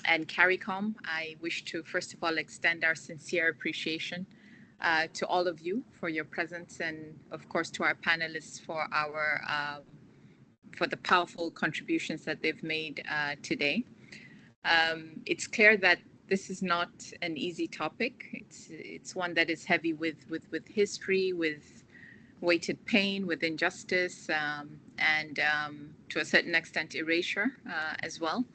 and CARICOM, I wish to first of all extend our sincere appreciation to all of you for your presence, and of course to our panelists for the powerful contributions that they've made today. It's clear that this is not an easy topic. It's one that is heavy with history, with weighted pain, with injustice, and to a certain extent erasure as well.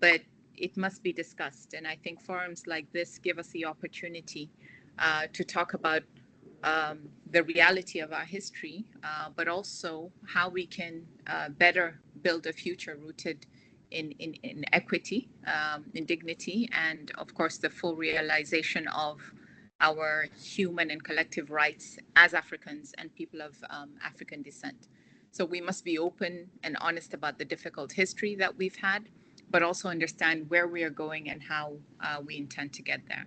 But it must be discussed. And I think forums like this give us the opportunity to talk about the reality of our history, but also how we can better build a future rooted in equity, in dignity, and of course the full realization of our human and collective rights as Africans and people of African descent. So we must be open and honest about the difficult history that we've had, but also understand where we are going and how we intend to get there.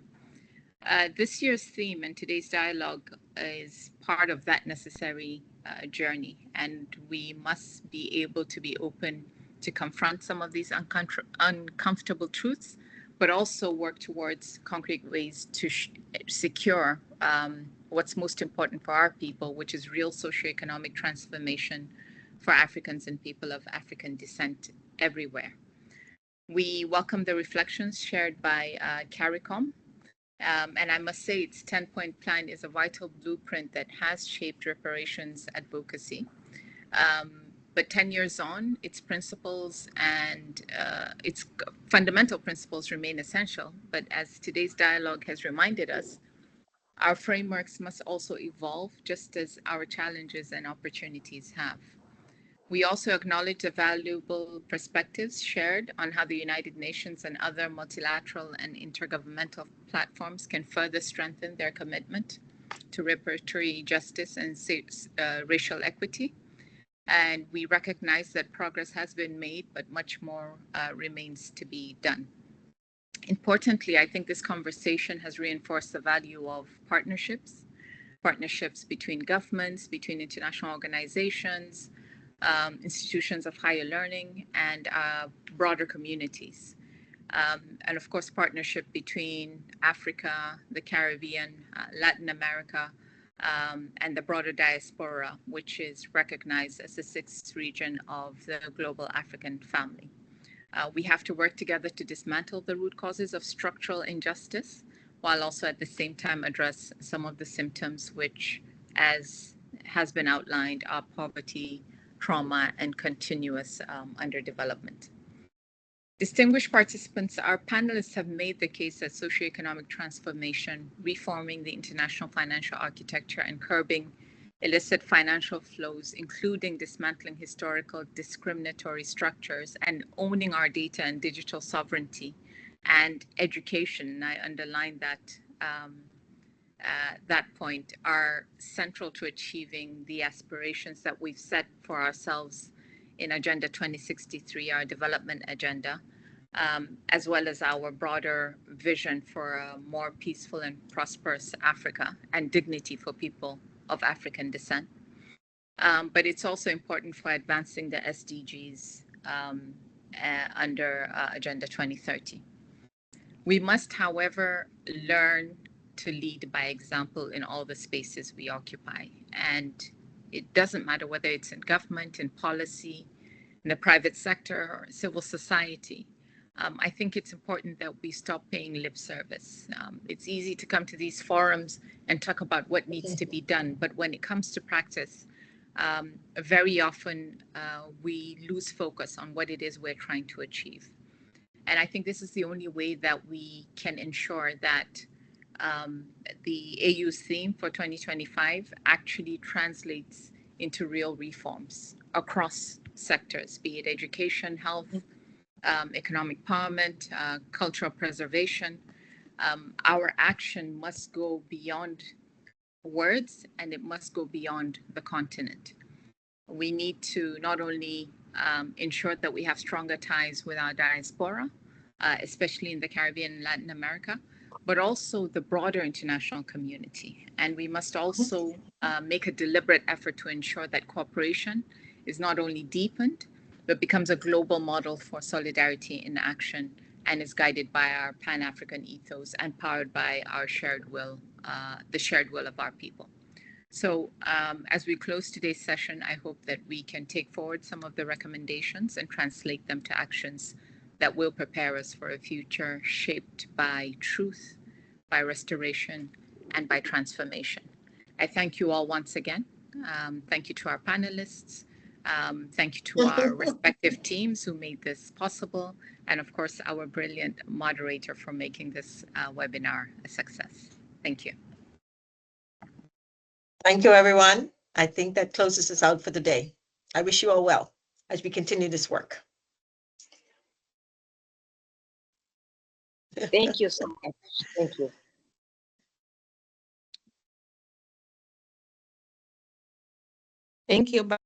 This year's theme and today's dialogue is part of that necessary journey, and we must be able to be open to confront some of these uncomfortable truths, but also work towards concrete ways to secure what's most important for our people, which is real socioeconomic transformation for Africans and people of African descent everywhere. We welcome the reflections shared by CARICOM, and I must say its 10-point plan is a vital blueprint that has shaped reparations advocacy. But 10 years on, its principles and its fundamental principles remain essential. But as today's dialogue has reminded us, Our frameworks must also evolve just as our challenges and opportunities have. We also acknowledge the valuable perspectives shared on how the United Nations and other multilateral and intergovernmental platforms can further strengthen their commitment to reparatory justice and racial equity. And we recognize that progress has been made, but much more remains to be done. Importantly, I think this conversation has reinforced the value of partnerships between governments, between international organizations, institutions of higher learning, and broader communities. And of course, partnership between Africa, the Caribbean, Latin America, and the broader diaspora, which is recognized as the sixth region of the global African family. We have to work together to dismantle the root causes of structural injustice, while also at the same time address some of the symptoms which, as has been outlined, are poverty, trauma, and continuous underdevelopment. Distinguished participants, our panelists have made the case that socioeconomic transformation, reforming the international financial architecture, and curbing illicit financial flows, including dismantling historical discriminatory structures and owning our data and digital sovereignty and education, and I underline that point, are central to achieving the aspirations that we've set for ourselves in Agenda 2063, our development agenda, as well as our broader vision for a more peaceful and prosperous Africa and dignity for people of African descent. But it's also important for advancing the SDGs under Agenda 2030. We must, however, learn to lead by example in all the spaces we occupy. And it doesn't matter whether it's in government, in policy, in the private sector, or civil society. I think it's important that we stop paying lip service. It's easy to come to these forums and talk about what needs to be done, but when it comes to practice, very often we lose focus on what it is we're trying to achieve. And I think this is the only way that we can ensure that the AU's theme for 2025 actually translates into real reforms across sectors, be it education, health, economic empowerment, cultural preservation. Our action must go beyond words, and it must go beyond the continent. We need to not only ensure that we have stronger ties with our diaspora, especially in the Caribbean and Latin America, but also the broader international community. And we must also make a deliberate effort to ensure that cooperation is not only deepened, but becomes a global model for solidarity in action and is guided by our Pan-African ethos and powered by our shared will, the shared will of our people. So as we close today's session, I hope that we can take forward some of the recommendations and translate them to actions that will prepare us for a future shaped by truth, by restoration, and by transformation. I thank you all once again. Thank you to our panelists. Thank you to our respective teams who made this possible. And of course, our brilliant moderator for making this webinar a success. Thank you. Thank you, everyone. I think that closes us out for the day. I wish you all well as we continue this work. Thank you so much. Thank you. Thank you. Bye.